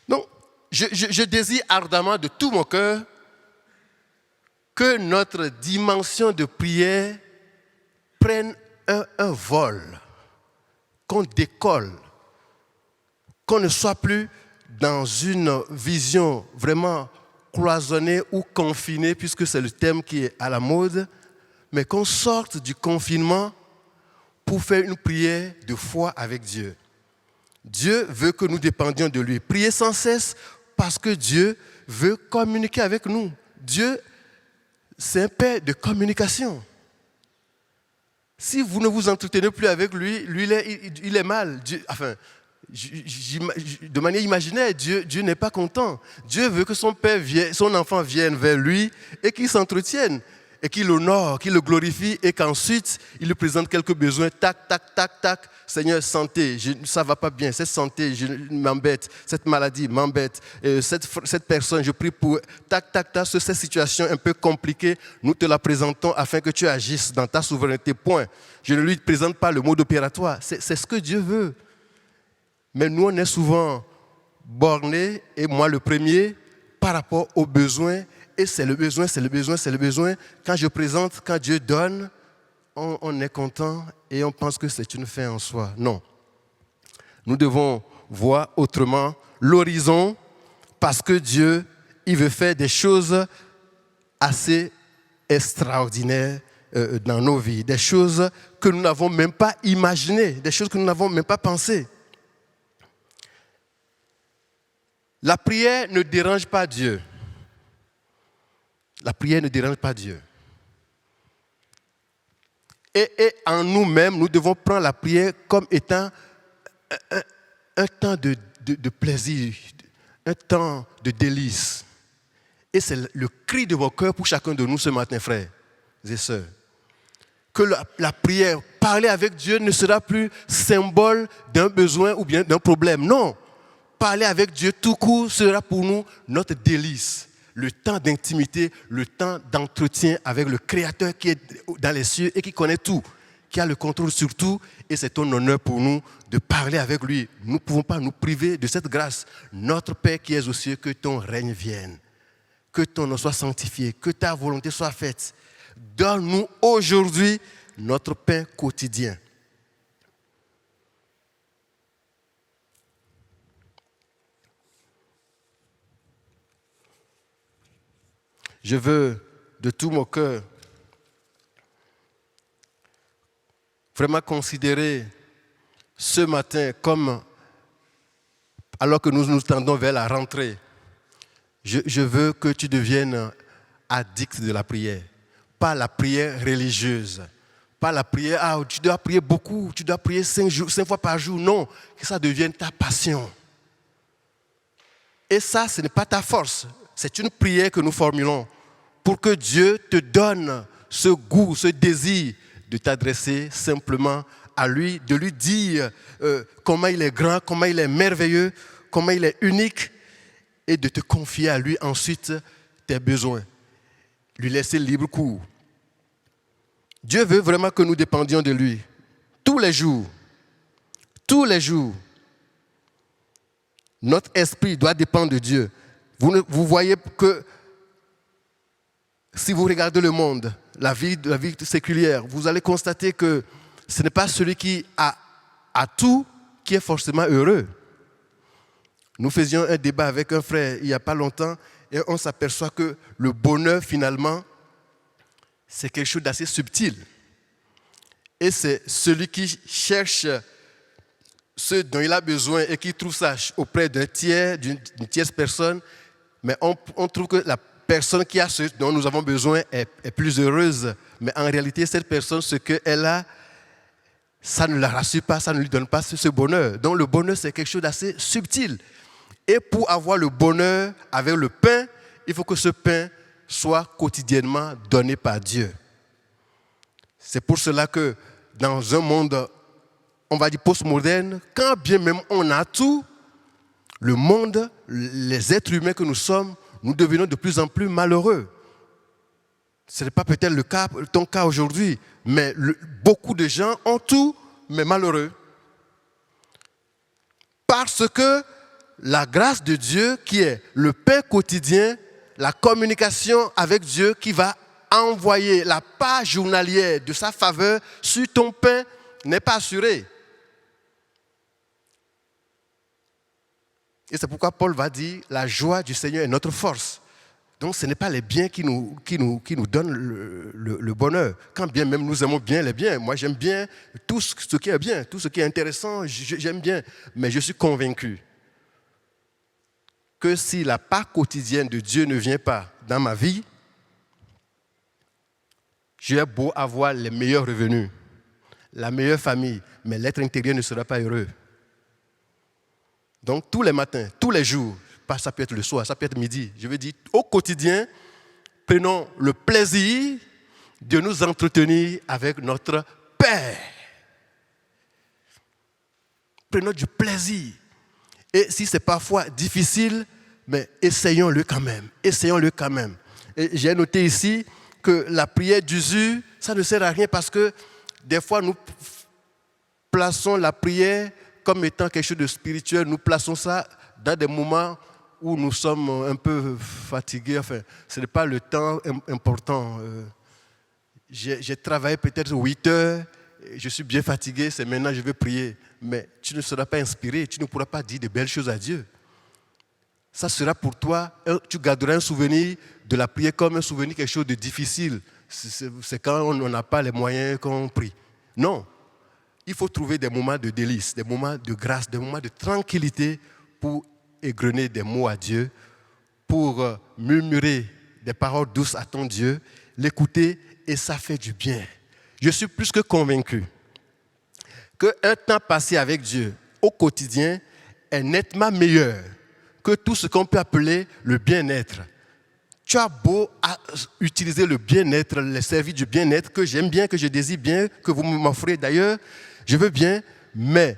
Donc, je désire ardemment de tout mon cœur que notre dimension de prière prenne un vol, qu'on décolle, qu'on ne soit plus dans une vision vraiment cloisonnée ou confinée, puisque c'est le thème qui est à la mode, mais qu'on sorte du confinement pour faire une prière de foi avec Dieu. Dieu veut que nous dépendions de lui. Priez sans cesse parce que Dieu veut communiquer avec nous. Dieu, c'est un Père de communication. Si vous ne vous entretenez plus avec lui, lui il est mal. Dieu, enfin, de manière imaginaire, Dieu n'est pas content. Dieu veut que son enfant vienne vers lui et qu'il s'entretienne, et qu'il l'honore, qu'il le glorifie, et qu'ensuite, il lui présente quelques besoins. Tac, tac, tac, tac. Seigneur, santé, ça ne va pas bien. Cette santé m'embête. Cette maladie m'embête. Cette personne, je prie pour... Tac, tac, tac. Sur cette situation un peu compliquée, nous te la présentons afin que tu agisses dans ta souveraineté. Point. Je ne lui présente pas le mode opératoire. C'est ce que Dieu veut. Mais nous, on est souvent bornés, et moi le premier, par rapport aux besoins. Et c'est le besoin, c'est le besoin, c'est le besoin. Quand je présente, quand Dieu donne, on est content et on pense que c'est une fin en soi. Non. Nous devons voir autrement l'horizon parce que Dieu, il veut faire des choses assez extraordinaires dans nos vies, des choses que nous n'avons même pas imaginées, des choses que nous n'avons même pas pensées. La prière ne dérange pas Dieu. La prière ne dérange pas Dieu. Et en nous-mêmes, nous devons prendre la prière comme étant un temps de plaisir, un temps de délice. Et c'est le cri de vos cœurs pour chacun de nous ce matin, frères et sœurs. Que la prière, parler avec Dieu ne sera plus symbole d'un besoin ou bien d'un problème. Non, parler avec Dieu tout court sera pour nous notre délice. Le temps d'intimité, le temps d'entretien avec le Créateur qui est dans les cieux et qui connaît tout, qui a le contrôle sur tout. Et c'est un honneur pour nous de parler avec lui. Nous ne pouvons pas nous priver de cette grâce. Notre Père qui es aux cieux, que ton règne vienne. Que ton nom soit sanctifié, que ta volonté soit faite. Donne-nous aujourd'hui notre pain quotidien. Je veux de tout mon cœur vraiment considérer ce matin comme, alors que nous nous tendons vers la rentrée, je veux que tu deviennes addict de la prière. Pas la prière religieuse. Pas la prière, tu dois prier beaucoup, tu dois prier 5 fois par jour. Non, que ça devienne ta passion. Et ça, ce n'est pas ta force. C'est une prière que nous formulons pour que Dieu te donne ce goût, ce désir de t'adresser simplement à lui, de lui dire comment il est grand, comment il est merveilleux, comment il est unique, et de te confier à lui ensuite tes besoins. Lui laisser libre cours. Dieu veut vraiment que nous dépendions de lui. Tous les jours. Tous les jours. Notre esprit doit dépendre de Dieu. Vous voyez que si vous regardez le monde, la vie séculière, vous allez constater que ce n'est pas celui qui a tout qui est forcément heureux. Nous faisions un débat avec un frère il n'y a pas longtemps et on s'aperçoit que le bonheur finalement, c'est quelque chose d'assez subtil. Et c'est celui qui cherche ce dont il a besoin et qui trouve ça auprès d'une tierce personne, mais on trouve que la personne qui a ce dont nous avons besoin est plus heureuse. Mais en réalité, cette personne, ce qu'elle a, ça ne la rassure pas, ça ne lui donne pas ce bonheur. Donc le bonheur, c'est quelque chose d'assez subtil. Et pour avoir le bonheur avec le pain, il faut que ce pain soit quotidiennement donné par Dieu. C'est pour cela que dans un monde, on va dire postmoderne, quand bien même on a tout, le monde, les êtres humains que nous sommes, nous devenons de plus en plus malheureux. Ce n'est pas peut-être ton cas aujourd'hui, mais beaucoup de gens ont tout, mais malheureux. Parce que la grâce de Dieu, qui est le pain quotidien, la communication avec Dieu qui va envoyer la part journalière de sa faveur sur ton pain, n'est pas assurée. Et c'est pourquoi Paul va dire, la joie du Seigneur est notre force. Donc ce n'est pas les biens qui nous donnent le bonheur. Quand bien même nous aimons bien les biens. Moi j'aime bien tout ce qui est bien, tout ce qui est intéressant, j'aime bien. Mais je suis convaincu que si la part quotidienne de Dieu ne vient pas dans ma vie, j'ai beau avoir les meilleurs revenus, la meilleure famille, mais l'être intérieur ne sera pas heureux. Donc tous les matins, tous les jours, ça peut être le soir, ça peut être midi, je veux dire au quotidien, prenons le plaisir de nous entretenir avec notre Père. Prenons du plaisir. Et si c'est parfois difficile, mais essayons-le quand même. Essayons-le quand même. Et j'ai noté ici que la prière d'usure, ça ne sert à rien parce que des fois nous plaçons la prière comme étant quelque chose de spirituel. Nous plaçons ça dans des moments où nous sommes un peu fatigués. Enfin, ce n'est pas le temps important. J'ai travaillé peut-être 8 heures je suis bien fatigué, c'est maintenant je vais prier. Mais tu ne seras pas inspiré, tu ne pourras pas dire de belles choses à Dieu. Ça sera pour toi, tu garderas un souvenir de la prière comme un souvenir quelque chose de difficile. C'est quand on n'a pas les moyens qu'on prie. Non, il faut trouver des moments de délice, des moments de grâce, des moments de tranquillité pour égrener des mots à Dieu, pour murmurer des paroles douces à ton Dieu, l'écouter et ça fait du bien. Je suis plus que convaincu qu'un temps passé avec Dieu au quotidien est nettement meilleur que tout ce qu'on peut appeler le bien-être. Tu as beau utiliser le bien-être, les services du bien-être que j'aime bien, que je désire bien, que vous m'offrez d'ailleurs, je veux bien, mais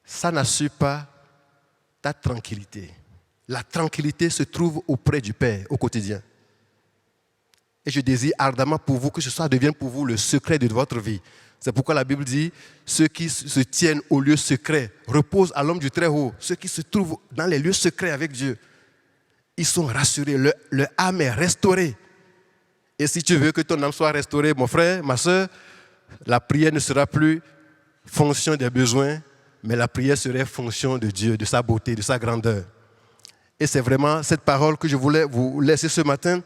ça n'assure pas ta tranquillité. La tranquillité se trouve auprès du Père au quotidien. Et je désire ardemment pour vous que ce soit devienne pour vous le secret de votre vie. C'est pourquoi la Bible dit, ceux qui se tiennent au lieu secret reposent à l'homme du Très-Haut. Ceux qui se trouvent dans les lieux secrets avec Dieu, ils sont rassurés, leur âme est restaurée. Et si tu veux que ton âme soit restaurée, mon frère, ma soeur, la prière ne sera plus fonction des besoins, mais la prière serait fonction de Dieu, de sa beauté, de sa grandeur. Et c'est vraiment cette parole que je voulais vous laisser ce matin,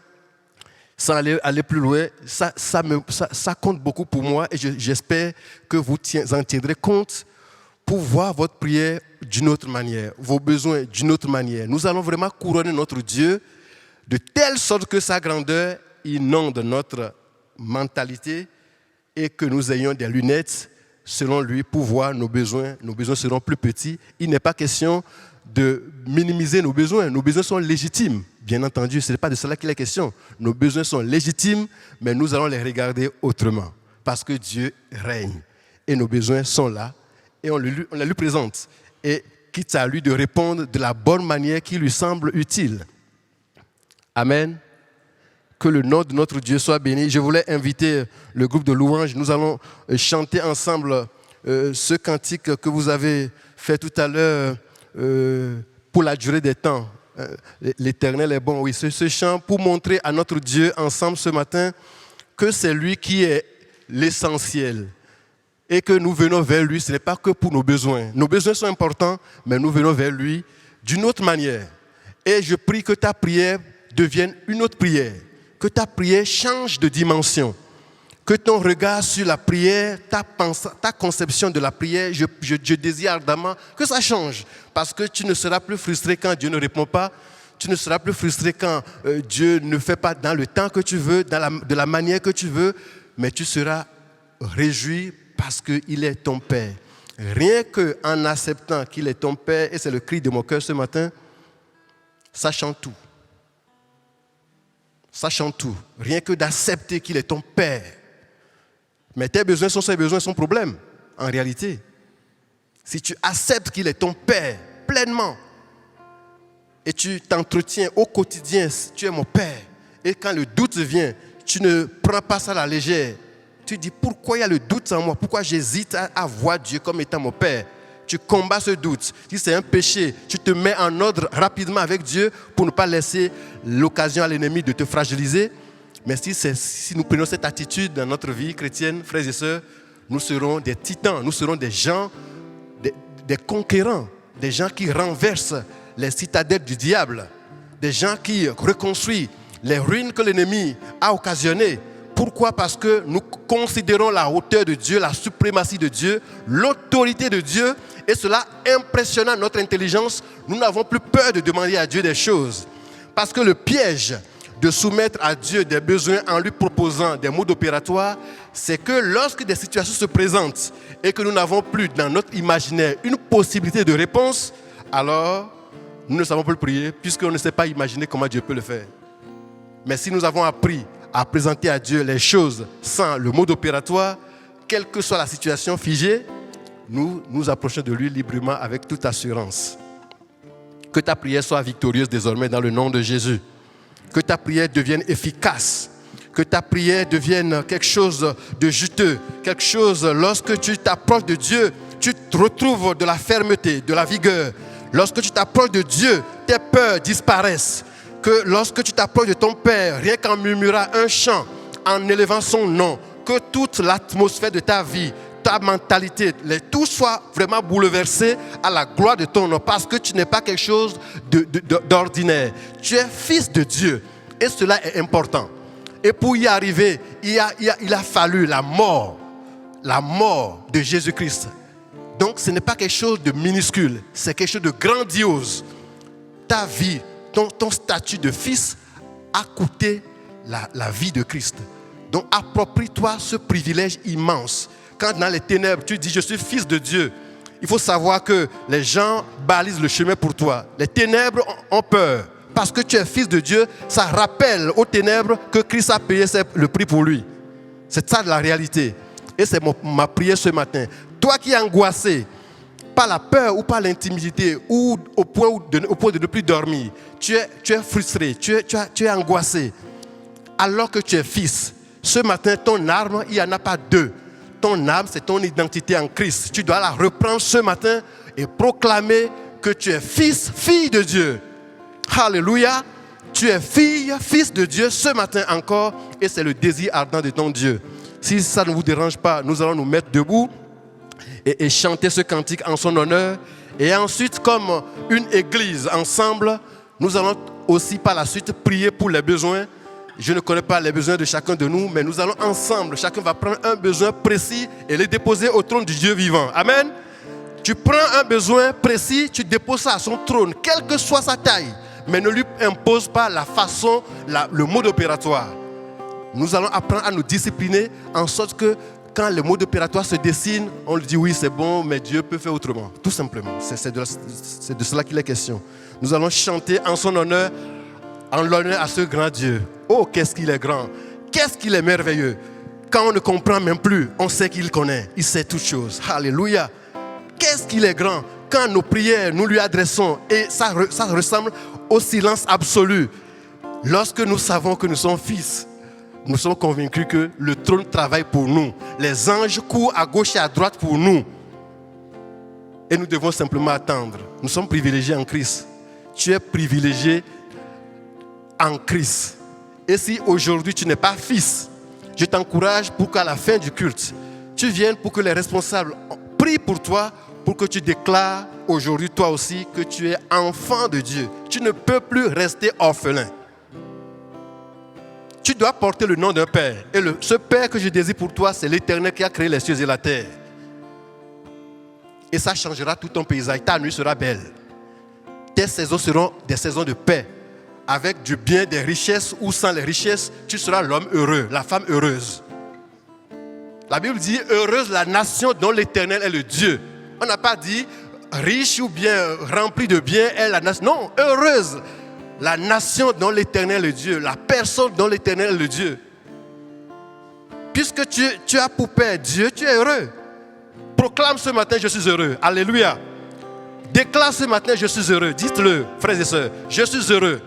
sans aller plus loin. Ça compte beaucoup pour moi et j'espère que vous en tiendrez compte pour voir votre prière d'une autre manière, vos besoins d'une autre manière. Nous allons vraiment couronner notre Dieu de telle sorte que sa grandeur inonde notre mentalité et que nous ayons des lunettes selon lui pour voir nos besoins. Nos besoins seront plus petits. Il n'est pas question de minimiser nos besoins. Nos besoins sont légitimes. Bien entendu, ce n'est pas de cela qu'il est question. Nos besoins sont légitimes, mais nous allons les regarder autrement. Parce que Dieu règne. Et nos besoins sont là. Et on les lui présente. Et quitte à lui de répondre de la bonne manière qui lui semble utile. Amen. Que le nom de notre Dieu soit béni. Je voulais inviter le groupe de louanges. Nous allons chanter ensemble ce cantique que vous avez fait tout à l'heure pour la durée des temps. L'Éternel est bon. Oui, ce chant pour montrer à notre Dieu ensemble ce matin que c'est lui qui est l'essentiel et que nous venons vers lui. Ce n'est pas que pour nos besoins. Nos besoins sont importants, mais nous venons vers lui d'une autre manière. Et je prie que ta prière devienne une autre prière, que ta prière change de dimension, que ton regard sur la prière, ta conception de la prière, je désire ardemment que ça change. Parce que tu ne seras plus frustré quand Dieu ne répond pas. Tu ne seras plus frustré quand Dieu ne fait pas dans le temps que tu veux, de la manière que tu veux. Mais tu seras réjoui parce qu'il est ton Père. Rien qu'en acceptant qu'il est ton Père, et c'est le cri de mon cœur ce matin, ça change tout. Ça change tout. Rien que d'accepter qu'il est ton Père. Mais tes besoins sont ses besoins, son problème, en réalité. Si tu acceptes qu'il est ton Père, pleinement, et tu t'entretiens au quotidien, tu es mon Père, et quand le doute vient, tu ne prends pas ça à la légère. Tu dis, pourquoi il y a le doute en moi? Pourquoi j'hésite à voir Dieu comme étant mon Père? Tu combats ce doute. Si c'est un péché, tu te mets en ordre rapidement avec Dieu pour ne pas laisser l'occasion à l'ennemi de te fragiliser. Mais si nous prenons cette attitude dans notre vie chrétienne, frères et sœurs, nous serons des titans, nous serons des gens, des conquérants, des gens qui renversent les citadelles du diable, des gens qui reconstruisent les ruines que l'ennemi a occasionnées. Pourquoi? Parce que nous considérons la hauteur de Dieu, la suprématie de Dieu, l'autorité de Dieu, et cela impressionnant notre intelligence. Nous n'avons plus peur de demander à Dieu des choses. Parce que le piège de soumettre à Dieu des besoins en lui proposant des modes opératoires, c'est que lorsque des situations se présentent et que nous n'avons plus dans notre imaginaire une possibilité de réponse, alors nous ne savons plus prier puisqu'on ne sait pas imaginer comment Dieu peut le faire. Mais si nous avons appris à présenter à Dieu les choses sans le mode opératoire, quelle que soit la situation figée, nous nous approchons de lui librement avec toute assurance. Que ta prière soit victorieuse désormais dans le nom de Jésus. Que ta prière devienne efficace. Que ta prière devienne quelque chose de juteux. Quelque chose, lorsque tu t'approches de Dieu, tu te retrouves de la fermeté, de la vigueur. Lorsque tu t'approches de Dieu, tes peurs disparaissent. Que lorsque tu t'approches de ton Père, rien qu'en murmurant un chant, en élevant son nom, que toute l'atmosphère de ta vie, ta mentalité, tout soit vraiment bouleversé à la gloire de ton nom, parce que tu n'es pas quelque chose d'ordinaire. Tu es fils de Dieu et cela est important. Et pour y arriver, il a fallu la mort de Jésus-Christ. Donc ce n'est pas quelque chose de minuscule, c'est quelque chose de grandiose. Ta vie, ton statut de fils a coûté la vie de Christ. Donc approprie-toi ce privilège immense. Quand dans les ténèbres, tu dis je suis fils de Dieu, il faut savoir que les gens balisent le chemin pour toi. Les ténèbres ont peur. Parce que tu es fils de Dieu, ça rappelle aux ténèbres que Christ a payé le prix pour lui. C'est ça la réalité. Et c'est ma prière ce matin. Toi qui es angoissé par la peur ou par l'intimidité ou au point de ne plus dormir, tu es frustré, tu es angoissé. Alors que tu es fils, ce matin, ton arme, il n'y en a pas deux. Ton âme, c'est ton identité en Christ. Tu dois la reprendre ce matin et proclamer que tu es fils, fille de Dieu. Alléluia. Tu es fille, fils de Dieu ce matin encore, et c'est le désir ardent de ton Dieu. Si ça ne vous dérange pas, nous allons nous mettre debout et chanter ce cantique en son honneur. Et ensuite, comme une église ensemble, nous allons aussi par la suite prier pour les besoins. Je ne connais pas les besoins de chacun de nous, mais nous allons ensemble, chacun va prendre un besoin précis et le déposer au trône du Dieu vivant. Amen. Tu prends un besoin précis, tu déposes ça à son trône, quelle que soit sa taille, mais ne lui impose pas la façon, le mode opératoire. Nous allons apprendre à nous discipliner en sorte que quand le mode opératoire se dessine, on lui dit oui c'est bon, mais Dieu peut faire autrement. Tout simplement, c'est de cela qu'il est question. Nous allons chanter en son honneur, en l'honneur à ce grand Dieu. Oh, qu'est-ce qu'il est grand, qu'est-ce qu'il est merveilleux. Quand on ne comprend même plus, on sait qu'il connaît, il sait toutes choses. Alléluia. Qu'est-ce qu'il est grand. Quand nos prières, nous lui adressons, et ça ressemble au silence absolu. Lorsque nous savons que nous sommes fils, nous sommes convaincus que le trône travaille pour nous. Les anges courent à gauche et à droite pour nous. Et nous devons simplement attendre. Nous sommes privilégiés en Christ. Tu es privilégié en Christ. Et si aujourd'hui tu n'es pas fils, je t'encourage pour qu'à la fin du culte, tu viennes pour que les responsables prient pour toi, pour que tu déclares aujourd'hui toi aussi que tu es enfant de Dieu. Tu ne peux plus rester orphelin. Tu dois porter le nom d'un Père. Et ce Père que je désire pour toi, c'est l'Éternel qui a créé les cieux et la terre. Et ça changera tout ton paysage. Ta nuit sera belle. Tes saisons seront des saisons de paix. Avec du bien, des richesses ou sans les richesses, tu seras l'homme heureux, la femme heureuse. La Bible dit, heureuse la nation dont l'Éternel est le Dieu. On n'a pas dit riche ou bien rempli de biens est la nation. Non, heureuse la nation dont l'Éternel est le Dieu, la personne dont l'Éternel est le Dieu. Puisque tu as pour Père Dieu, tu es heureux. Proclame ce matin, je suis heureux. Alléluia. Déclare ce matin, je suis heureux. Dites-le, frères et sœurs, je suis heureux.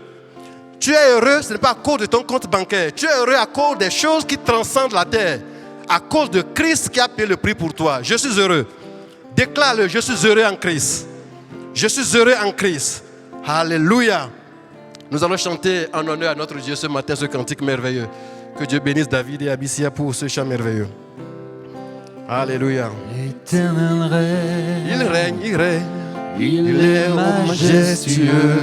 Tu es heureux, ce n'est pas à cause de ton compte bancaire. Tu es heureux à cause des choses qui transcendent la terre. À cause de Christ qui a payé le prix pour toi. Je suis heureux. Déclare-le, je suis heureux en Christ. Je suis heureux en Christ. Alléluia. Nous allons chanter en honneur à notre Dieu ce matin ce cantique merveilleux. Que Dieu bénisse David et Abissia pour ce chant merveilleux. Alléluia. L'Éternel règne. Il règne, il règne. Il est majestueux.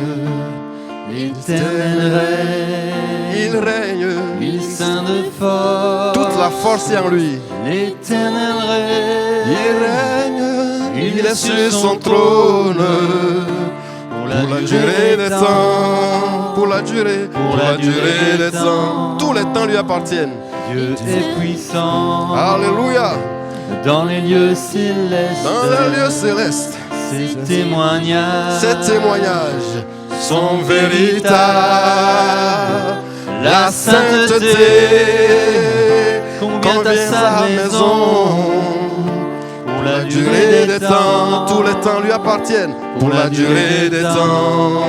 L'Éternel règne. Il règne. Il est saint de force. Toute la force est en lui. L'Éternel règne. Il règne. Il est sur son trône. Pour la durée des temps. Pour la durée des temps. Tous les temps lui appartiennent. Dieu est puissant. Alléluia. Dans les lieux célestes. Dans les lieux célestes. Ces témoignages sont véritables. La sainteté convient à sa maison. Pour la durée des temps, tous les temps lui appartiennent. Pour la durée des temps.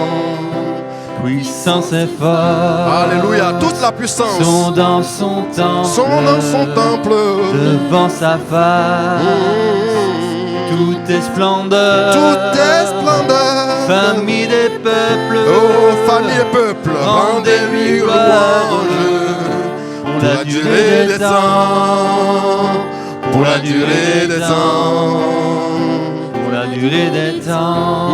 Puissance et force. Alléluia, toute la puissance sont dans son temple. Devant sa face. Tout est splendeur. Famille des peuples. Oh, famille et peuple, rendez-lui gloire au Dieu. Pour pour la durée des temps, pour la durée des temps, pour la durée des temps.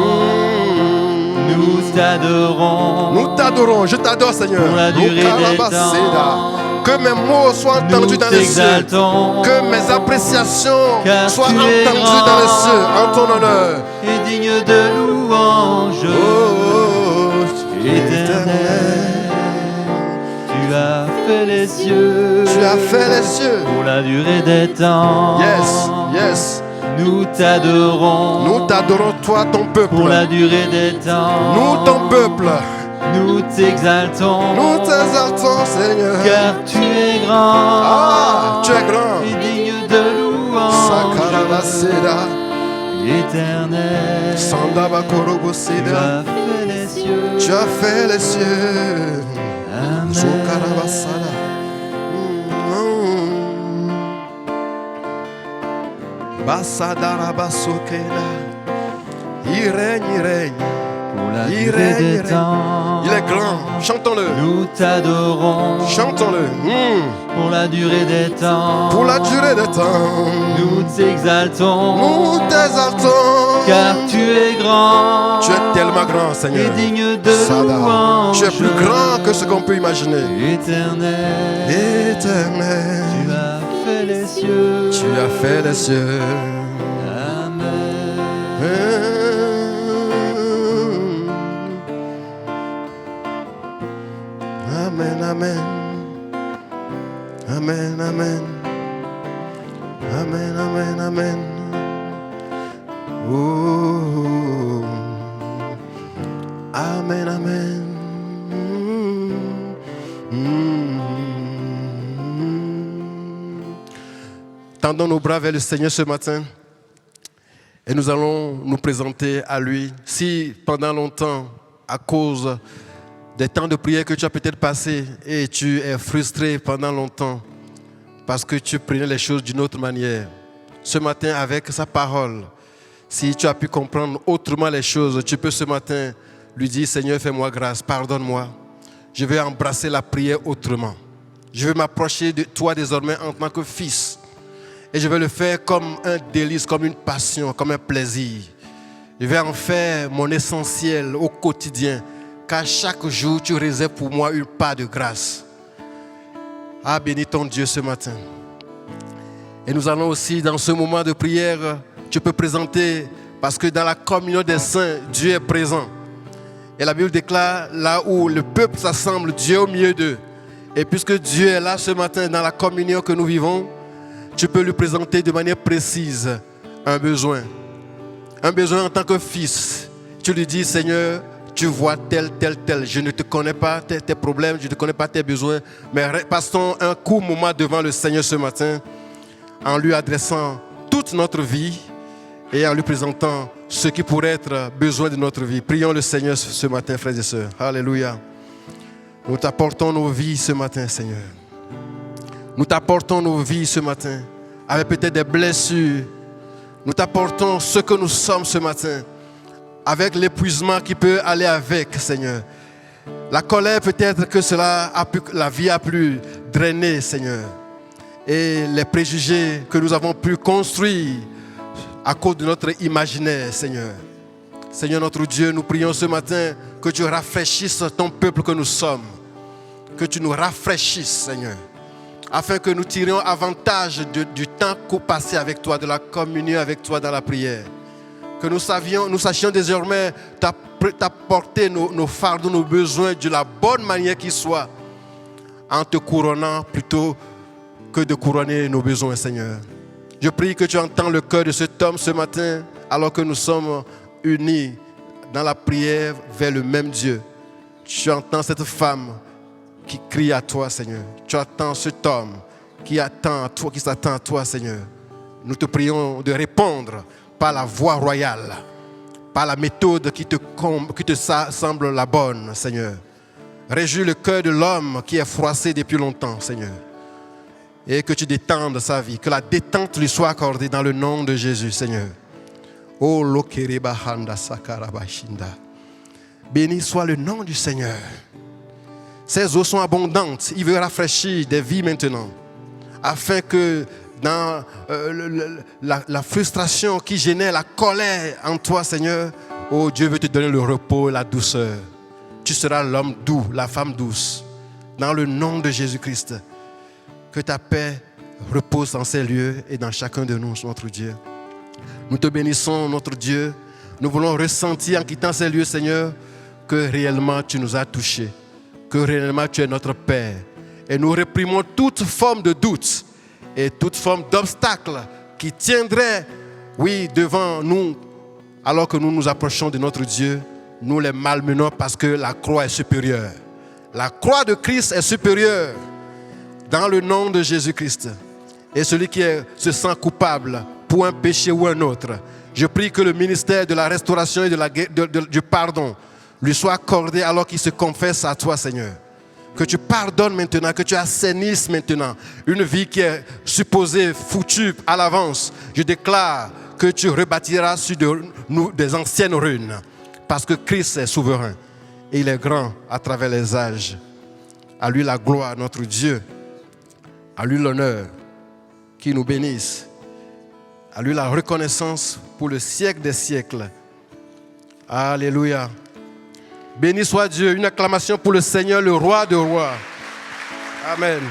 Nous t'adorons. Nous t'adorons, je t'adore Seigneur. Pour la durée des temps. Que mes mots soient entendus dans les cieux. Que mes appréciations soient entendues dans les cieux en ton honneur. Et digne de louange. Éternel. Tu as fait les cieux. Tu as fait les cieux. Pour la durée des temps. Yes, yes. Nous t'adorons. Nous t'adorons, toi, ton peuple. Pour la durée des temps. Nous, ton peuple. Nous t'exaltons. Nous t'exaltons, Seigneur. Car tu es grand. Ah, tu es grand. Et digne de louange. Sakarabaseda. Éternel. Sandaba Tu koroboseda. as fait les cieux. Tu as fait les cieux. Amen. Sokarabasada. Basadarabasokela. Il règne, il règne. Pour la Il durée règne, il des règne. temps. Il est grand. Chantons-le. Nous t'adorons. Chantons-le. Pour la durée des temps. Pour la durée des temps. Nous t'exaltons. Nous t'exaltons. Car tu es grand. Tu es tellement grand, Seigneur. Et digne de Sada. louange. Tu es plus grand que ce qu'on peut imaginer. Éternel. Éternel. Tu as fait les cieux. Tu as fait les cieux. Amen. Amen, amen. Amen, amen. Amen, amen, amen. Oh. Amen, amen. Tendons nos bras vers le Seigneur ce matin et nous allons nous présenter à lui. Si pendant longtemps, à cause des temps de prière que tu as peut-être passé et tu es frustré pendant longtemps parce que tu prenais les choses d'une autre manière, ce matin avec sa parole, si tu as pu comprendre autrement les choses, tu peux ce matin lui dire: Seigneur, fais-moi grâce, pardonne-moi. Je vais embrasser la prière autrement. Je vais m'approcher de toi désormais en tant que fils. Et je vais le faire comme un délice, comme une passion, comme un plaisir. Je vais en faire mon essentiel au quotidien. Car chaque jour, tu réserves pour moi une part de grâce. Ah, bénis ton Dieu ce matin. Et nous allons aussi, dans ce moment de prière, tu peux présenter, parce que dans la communion des saints, Dieu est présent. Et la Bible déclare, là où le peuple s'assemble, Dieu est au milieu d'eux. Et puisque Dieu est là ce matin, dans la communion que nous vivons, tu peux lui présenter de manière précise un besoin. Un besoin en tant que fils. Tu lui dis: Seigneur, tu vois tel. Je ne te connais pas tes problèmes, je ne connais pas tes besoins. Mais passons un court moment devant le Seigneur ce matin en lui adressant toute notre vie et en lui présentant ce qui pourrait être besoin de notre vie. Prions le Seigneur ce matin, frères et sœurs. Alléluia. Nous t'apportons nos vies ce matin, Seigneur. Nous t'apportons nos vies ce matin avec peut-être des blessures. Nous t'apportons ce que nous sommes ce matin avec l'épuisement qui peut aller avec, Seigneur. La colère, peut-être que la vie a pu drainer, Seigneur. Et les préjugés que nous avons pu construire à cause de notre imaginaire, Seigneur. Seigneur notre Dieu, nous prions ce matin que tu rafraîchisses ton peuple que nous sommes. Que tu nous rafraîchisses, Seigneur. Afin que nous tirions avantage du temps passé avec toi, de la communion avec toi dans la prière. Que nous sachions désormais t'apporter nos fardeaux, nos besoins de la bonne manière qui soit, en te couronnant plutôt que de couronner nos besoins, Seigneur. Je prie que tu entends le cœur de cet homme ce matin, alors que nous sommes unis dans la prière vers le même Dieu. Tu entends cette femme qui crie à toi, Seigneur. Tu entends cet homme qui s'attend à toi, Seigneur. Nous te prions de répondre par la voie royale, par la méthode qui te semble la bonne, Seigneur. Réjouis le cœur de l'homme qui est froissé depuis longtemps, Seigneur. Et que tu détendes sa vie, que la détente lui soit accordée dans le nom de Jésus, Seigneur. Oh, Lokereba Handa Sakarabashinda. Béni soit le nom du Seigneur. Ses eaux sont abondantes. Il veut rafraîchir des vies maintenant. Afin que dans la frustration qui génère la colère en toi, Seigneur, oh, Dieu veut te donner le repos, la douceur. Tu seras l'homme doux, la femme douce. Dans le nom de Jésus-Christ, que ta paix repose dans ces lieux et dans chacun de nous, notre Dieu. Nous te bénissons, notre Dieu. Nous voulons ressentir en quittant ces lieux, Seigneur, que réellement tu nous as touchés, que réellement tu es notre Père. Et nous réprimons toute forme de doute et toute forme d'obstacle qui tiendrait, oui, devant nous, alors que nous nous approchons de notre Dieu. Nous les malmenons parce que la croix est supérieure. La croix de Christ est supérieure dans le nom de Jésus-Christ. Et celui qui se sent coupable pour un péché ou un autre, je prie que le ministère de la restauration et du pardon lui soit accordé alors qu'il se confesse à toi, Seigneur. Que tu pardonnes maintenant, que tu assainisses maintenant une vie qui est supposée foutue à l'avance. Je déclare que tu rebâtiras sur des anciennes ruines. Parce que Christ est souverain et il est grand à travers les âges. À lui la gloire, notre Dieu. À lui l'honneur, qui nous bénisse. À lui la reconnaissance pour le siècle des siècles. Alléluia. Béni soit Dieu. Une acclamation pour le Seigneur, le roi de rois. Amen.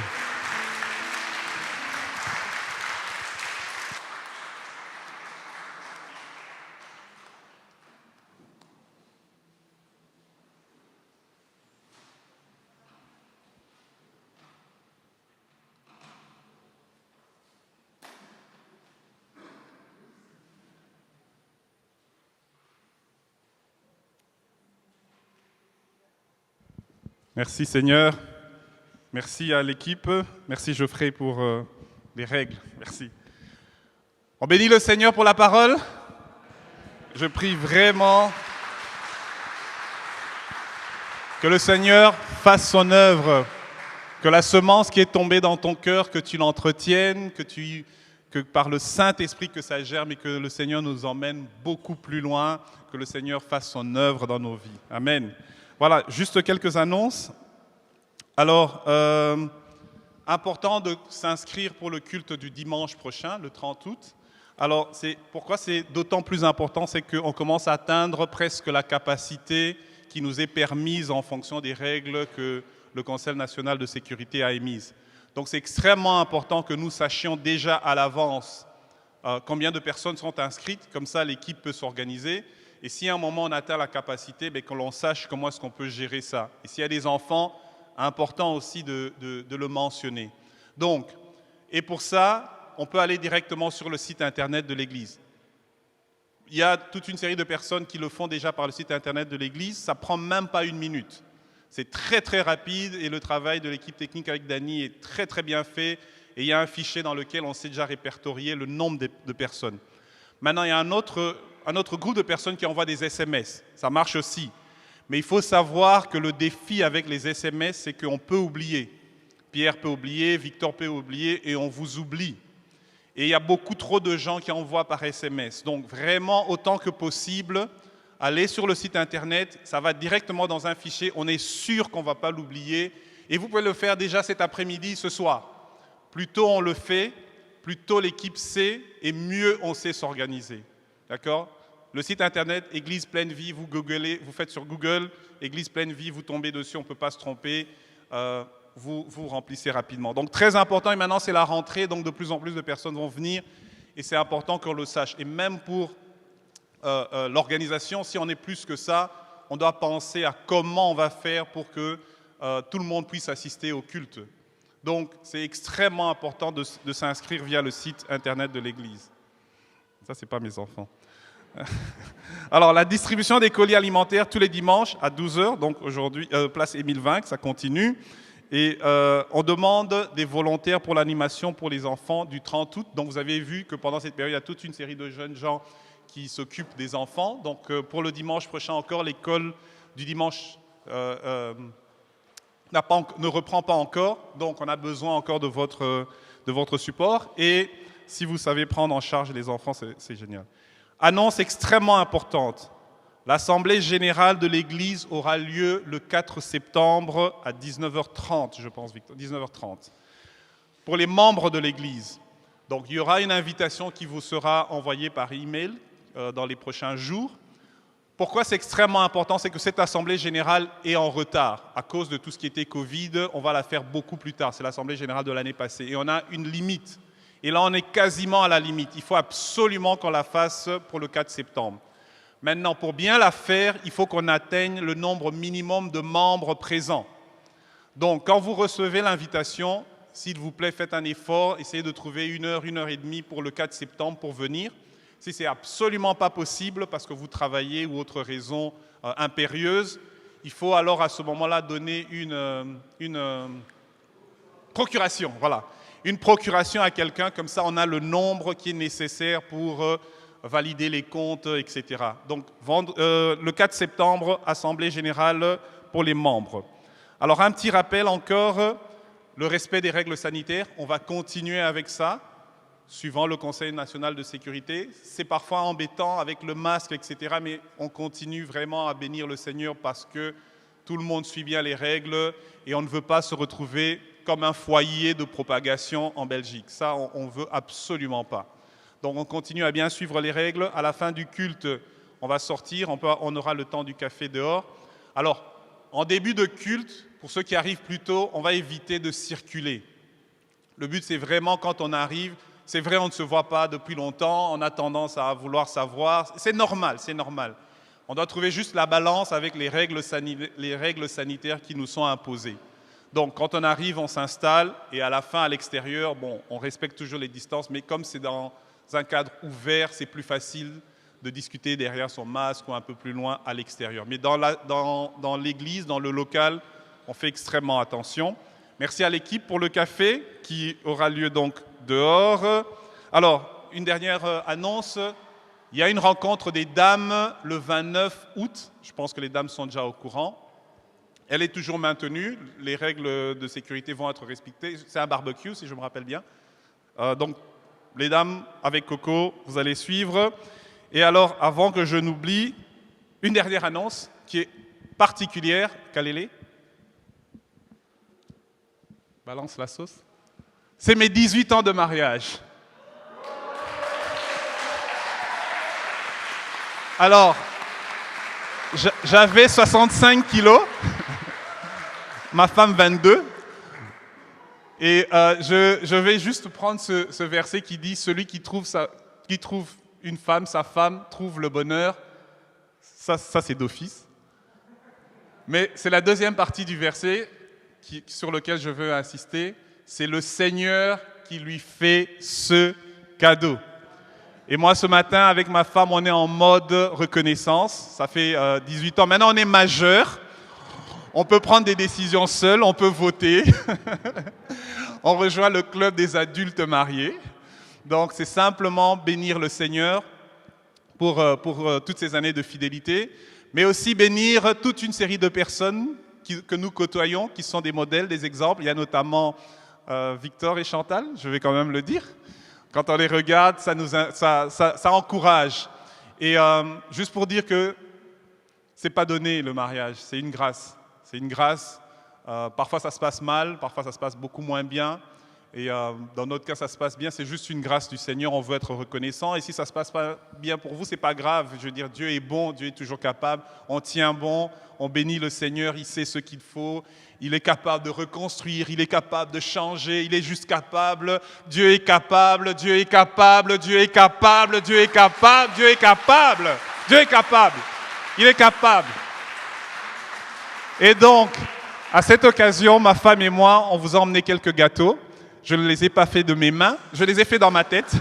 Merci Seigneur, merci à l'équipe, merci Geoffrey pour les règles, merci. On bénit le Seigneur pour la parole. Je prie vraiment que le Seigneur fasse son œuvre, que la semence qui est tombée dans ton cœur, que tu l'entretiennes, que par le Saint-Esprit que ça germe et que le Seigneur nous emmène beaucoup plus loin, que le Seigneur fasse son œuvre dans nos vies. Amen. Voilà, juste quelques annonces. Alors, important de s'inscrire pour le culte du dimanche prochain, le 30 août. Alors, pourquoi c'est d'autant plus important, c'est qu'on commence à atteindre presque la capacité qui nous est permise en fonction des règles que le Conseil national de sécurité a émises. Donc, c'est extrêmement important que nous sachions déjà à l'avance combien de personnes sont inscrites, comme ça l'équipe peut s'organiser. Et si à un moment on atteint la capacité, que l'on sache comment est-ce qu'on peut gérer ça. Et s'il y a des enfants, important aussi de le mentionner. Donc, et pour ça, on peut aller directement sur le site internet de l'Église. Il y a toute une série de personnes qui le font déjà par le site internet de l'Église. Ça ne prend même pas 1 minute. C'est très très rapide et le travail de l'équipe technique avec Dany est très très bien fait. Et il y a un fichier dans lequel on sait déjà répertorier le nombre de personnes. Maintenant, il y a un autre groupe de personnes qui envoient des SMS. Ça marche aussi. Mais il faut savoir que le défi avec les SMS, c'est qu'on peut oublier. Pierre peut oublier, Victor peut oublier et on vous oublie. Et il y a beaucoup trop de gens qui envoient par SMS. Donc vraiment, autant que possible, allez sur le site internet, ça va directement dans un fichier, on est sûr qu'on ne va pas l'oublier. Et vous pouvez le faire déjà cet après-midi, ce soir. Plus tôt on le fait, plus tôt l'équipe sait et mieux on sait s'organiser. D'accord ? Le site internet Église Pleine Vie, vous googlez, vous faites sur Google, Église Pleine Vie, vous tombez dessus, on ne peut pas se tromper. Vous remplissez rapidement. Donc très important, et maintenant c'est la rentrée, donc de plus en plus de personnes vont venir, et c'est important qu'on le sache. Et même pour l'organisation, si on est plus que ça, on doit penser à comment on va faire pour que tout le monde puisse assister au culte. Donc c'est extrêmement important de s'inscrire via le site internet de l'Église. Ça, c'est pas mes enfants. Alors, la distribution des colis alimentaires tous les dimanches à 12h, donc aujourd'hui, place Émile Vinck, ça continue. Et on demande des volontaires pour l'animation pour les enfants du 30 août. Donc, vous avez vu que pendant cette période, il y a toute une série de jeunes gens qui s'occupent des enfants. Donc, pour le dimanche prochain encore, l'école du dimanche ne reprend pas encore. Donc, on a besoin encore de votre support. Et si vous savez prendre en charge les enfants, c'est génial. Annonce extrêmement importante. L'Assemblée générale de l'Église aura lieu le 4 septembre à 19h30, je pense, Victor, 19h30, pour les membres de l'Église. Donc, il y aura une invitation qui vous sera envoyée par email dans les prochains jours. Pourquoi c'est extrêmement important? C'est que cette Assemblée générale est en retard. À cause de tout ce qui était Covid, on va la faire beaucoup plus tard. C'est l'Assemblée générale de l'année passée. Et on a une limite. Et là, on est quasiment à la limite. Il faut absolument qu'on la fasse pour le 4 septembre. Maintenant, pour bien la faire, il faut qu'on atteigne le nombre minimum de membres présents. Donc, quand vous recevez l'invitation, s'il vous plaît, faites un effort, essayez de trouver 1 heure, 1 heure et demie pour le 4 septembre pour venir. Si ce n'est absolument pas possible parce que vous travaillez ou autre raison impérieuse, il faut alors à ce moment-là donner une procuration. Voilà. Une procuration à quelqu'un, comme ça on a le nombre qui est nécessaire pour valider les comptes, etc. Donc le 4 septembre, Assemblée générale pour les membres. Alors un petit rappel encore, le respect des règles sanitaires, on va continuer avec ça, suivant le Conseil national de sécurité. C'est parfois embêtant avec le masque, etc., mais on continue vraiment à bénir le Seigneur parce que tout le monde suit bien les règles et on ne veut pas se retrouver comme un foyer de propagation en Belgique. Ça, on ne veut absolument pas. Donc, on continue à bien suivre les règles. À la fin du culte, on va sortir, on aura le temps du café dehors. Alors, en début de culte, pour ceux qui arrivent plus tôt, on va éviter de circuler. Le but, c'est vraiment quand on arrive, c'est vrai, on ne se voit pas depuis longtemps, on a tendance à vouloir savoir. C'est normal, c'est normal. On doit trouver juste la balance avec les règles sanitaires qui nous sont imposées. Donc, quand on arrive, on s'installe et à la fin, à l'extérieur, bon, on respecte toujours les distances, mais comme c'est dans un cadre ouvert, c'est plus facile de discuter derrière son masque ou un peu plus loin à l'extérieur. Mais dans l'église, dans le local, on fait extrêmement attention. Merci à l'équipe pour le café qui aura lieu donc dehors. Alors, une dernière annonce. Il y a une rencontre des dames le 29 août. Je pense que les dames sont déjà au courant. Elle est toujours maintenue. Les règles de sécurité vont être respectées. C'est un barbecue, si je me rappelle bien. Donc, les dames, avec Coco, vous allez suivre. Et alors, avant que je n'oublie, une dernière annonce qui est particulière. Kalele, balance la sauce. C'est mes 18 ans de mariage. Alors, j'avais 65 kilos, ma femme 22, et je vais juste prendre ce verset qui dit « Celui qui trouve une femme, sa femme, trouve le bonheur ». Ça c'est d'office. Mais c'est la deuxième partie du verset sur lequel je veux insister. C'est le Seigneur qui lui fait ce cadeau. Et moi, ce matin, avec ma femme, on est en mode reconnaissance. Ça fait 18 ans. Maintenant, on est majeur. On peut prendre des décisions seuls. On peut voter. On rejoint le club des adultes mariés. Donc, c'est simplement bénir le Seigneur pour toutes ces années de fidélité, mais aussi bénir toute une série de personnes que nous côtoyons, qui sont des modèles, des exemples. Il y a notamment Victor et Chantal, je vais quand même le dire. Quand on les regarde, ça encourage. Et juste pour dire que c'est pas donné le mariage, c'est une grâce. C'est une grâce. Parfois ça se passe mal, parfois ça se passe beaucoup moins bien. Et dans notre cas, ça se passe bien. C'est juste une grâce du Seigneur. On veut être reconnaissant. Et si ça se passe pas bien pour vous, c'est pas grave. Je veux dire, Dieu est bon, Dieu est toujours capable. On tient bon, on bénit le Seigneur. Il sait ce qu'il faut. Il est capable de reconstruire. Il est capable de changer. Il est juste capable. Dieu est capable. Dieu est capable. Dieu est capable. Dieu est capable. Dieu est capable. Dieu est capable. Il est capable. Et donc, à cette occasion, ma femme et moi, on vous a emmené quelques gâteaux. Je ne les ai pas faits de mes mains, je les ai faits dans ma tête.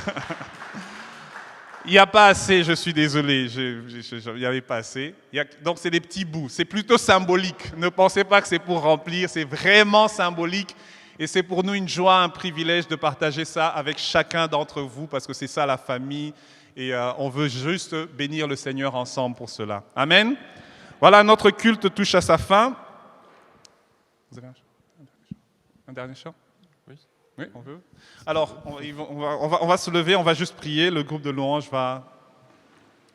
Il n'y a pas assez, je suis désolé, il n'y avait pas assez. Donc c'est des petits bouts, c'est plutôt symbolique. Ne pensez pas que c'est pour remplir, c'est vraiment symbolique. Et c'est pour nous une joie, un privilège de partager ça avec chacun d'entre vous, parce que c'est ça la famille. Et on veut juste bénir le Seigneur ensemble pour cela. Amen. Voilà, notre culte touche à sa fin. Vous avez un dernier chant? Oui, on veut. Alors, on va se lever, on va juste prier. Le groupe de louanges va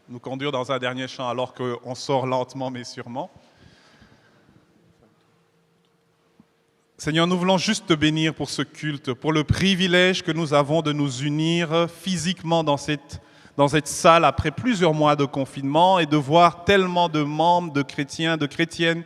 nous conduire dans un dernier chant alors qu'on sort lentement mais sûrement. Seigneur, nous voulons juste te bénir pour ce culte, pour le privilège que nous avons de nous unir physiquement dans cette salle après plusieurs mois de confinement et de voir tellement de membres, de chrétiens, de chrétiennes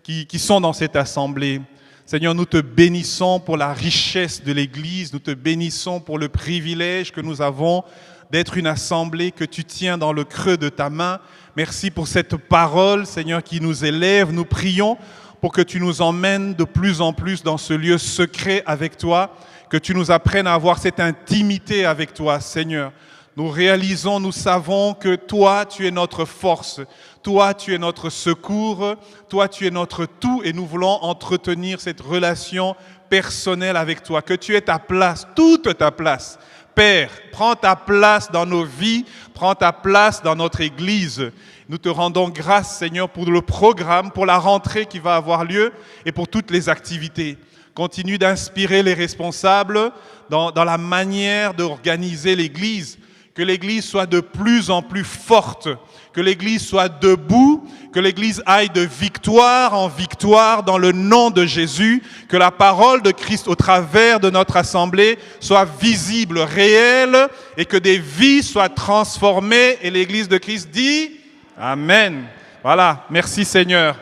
qui sont dans cette assemblée. Seigneur, nous te bénissons pour la richesse de l'Église, nous te bénissons pour le privilège que nous avons d'être une assemblée que tu tiens dans le creux de ta main. Merci pour cette parole, Seigneur, qui nous élève. Nous prions pour que tu nous emmènes de plus en plus dans ce lieu secret avec toi, que tu nous apprennes à avoir cette intimité avec toi, Seigneur. Nous réalisons, nous savons que toi, tu es notre force, toi, tu es notre secours, toi, tu es notre tout et nous voulons entretenir cette relation personnelle avec toi, que tu aies ta place, toute ta place. Père, prends ta place dans nos vies, prends ta place dans notre Église. Nous te rendons grâce, Seigneur, pour le programme, pour la rentrée qui va avoir lieu et pour toutes les activités. Continue d'inspirer les responsables dans la manière d'organiser l'Église, que l'Église soit de plus en plus forte, que l'Église soit debout, que l'Église aille de victoire en victoire dans le nom de Jésus, que la parole de Christ au travers de notre assemblée soit visible, réelle, et que des vies soient transformées. Et l'Église de Christ dit Amen. Voilà, merci Seigneur.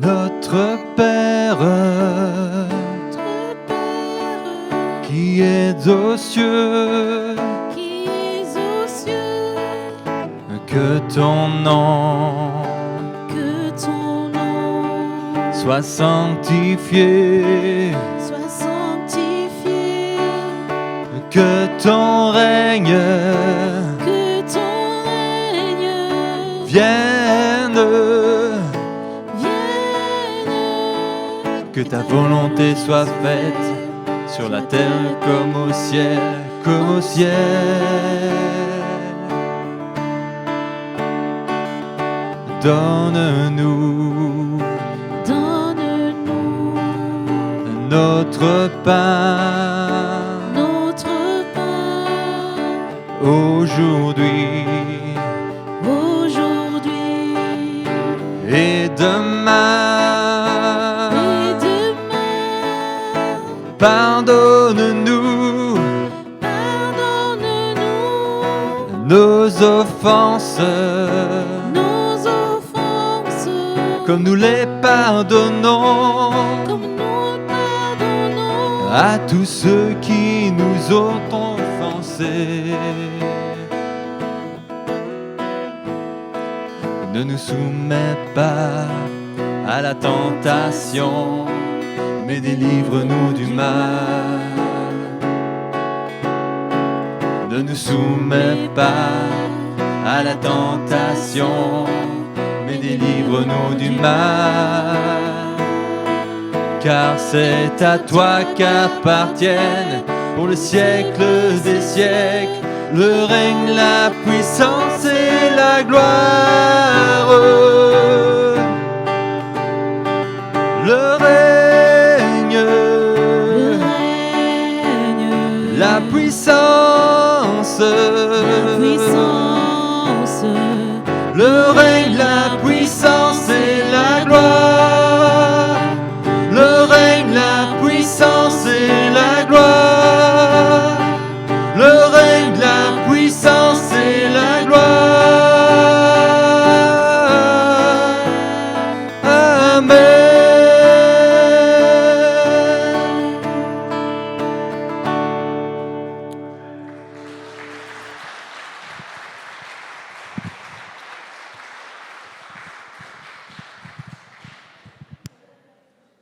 Notre Père, qui es aux cieux, que ton nom soit sanctifié, que ton règne vienne, que ta volonté soit faite sur la terre comme au ciel, comme au ciel. Donne-nous notre pain aujourd'hui et demain. Pardonne-nous nos offenses, comme nous les pardonnons à tous ceux qui nous ont offensés. Ne nous soumets pas à la tentation, mais délivre-nous du mal. Ne nous soumets pas à la tentation, mais délivre-nous du mal. Car c'est à toi qu'appartiennent pour le siècle des siècles le règne, la puissance et la gloire. Le règne, la puissance, le règne, la puissance.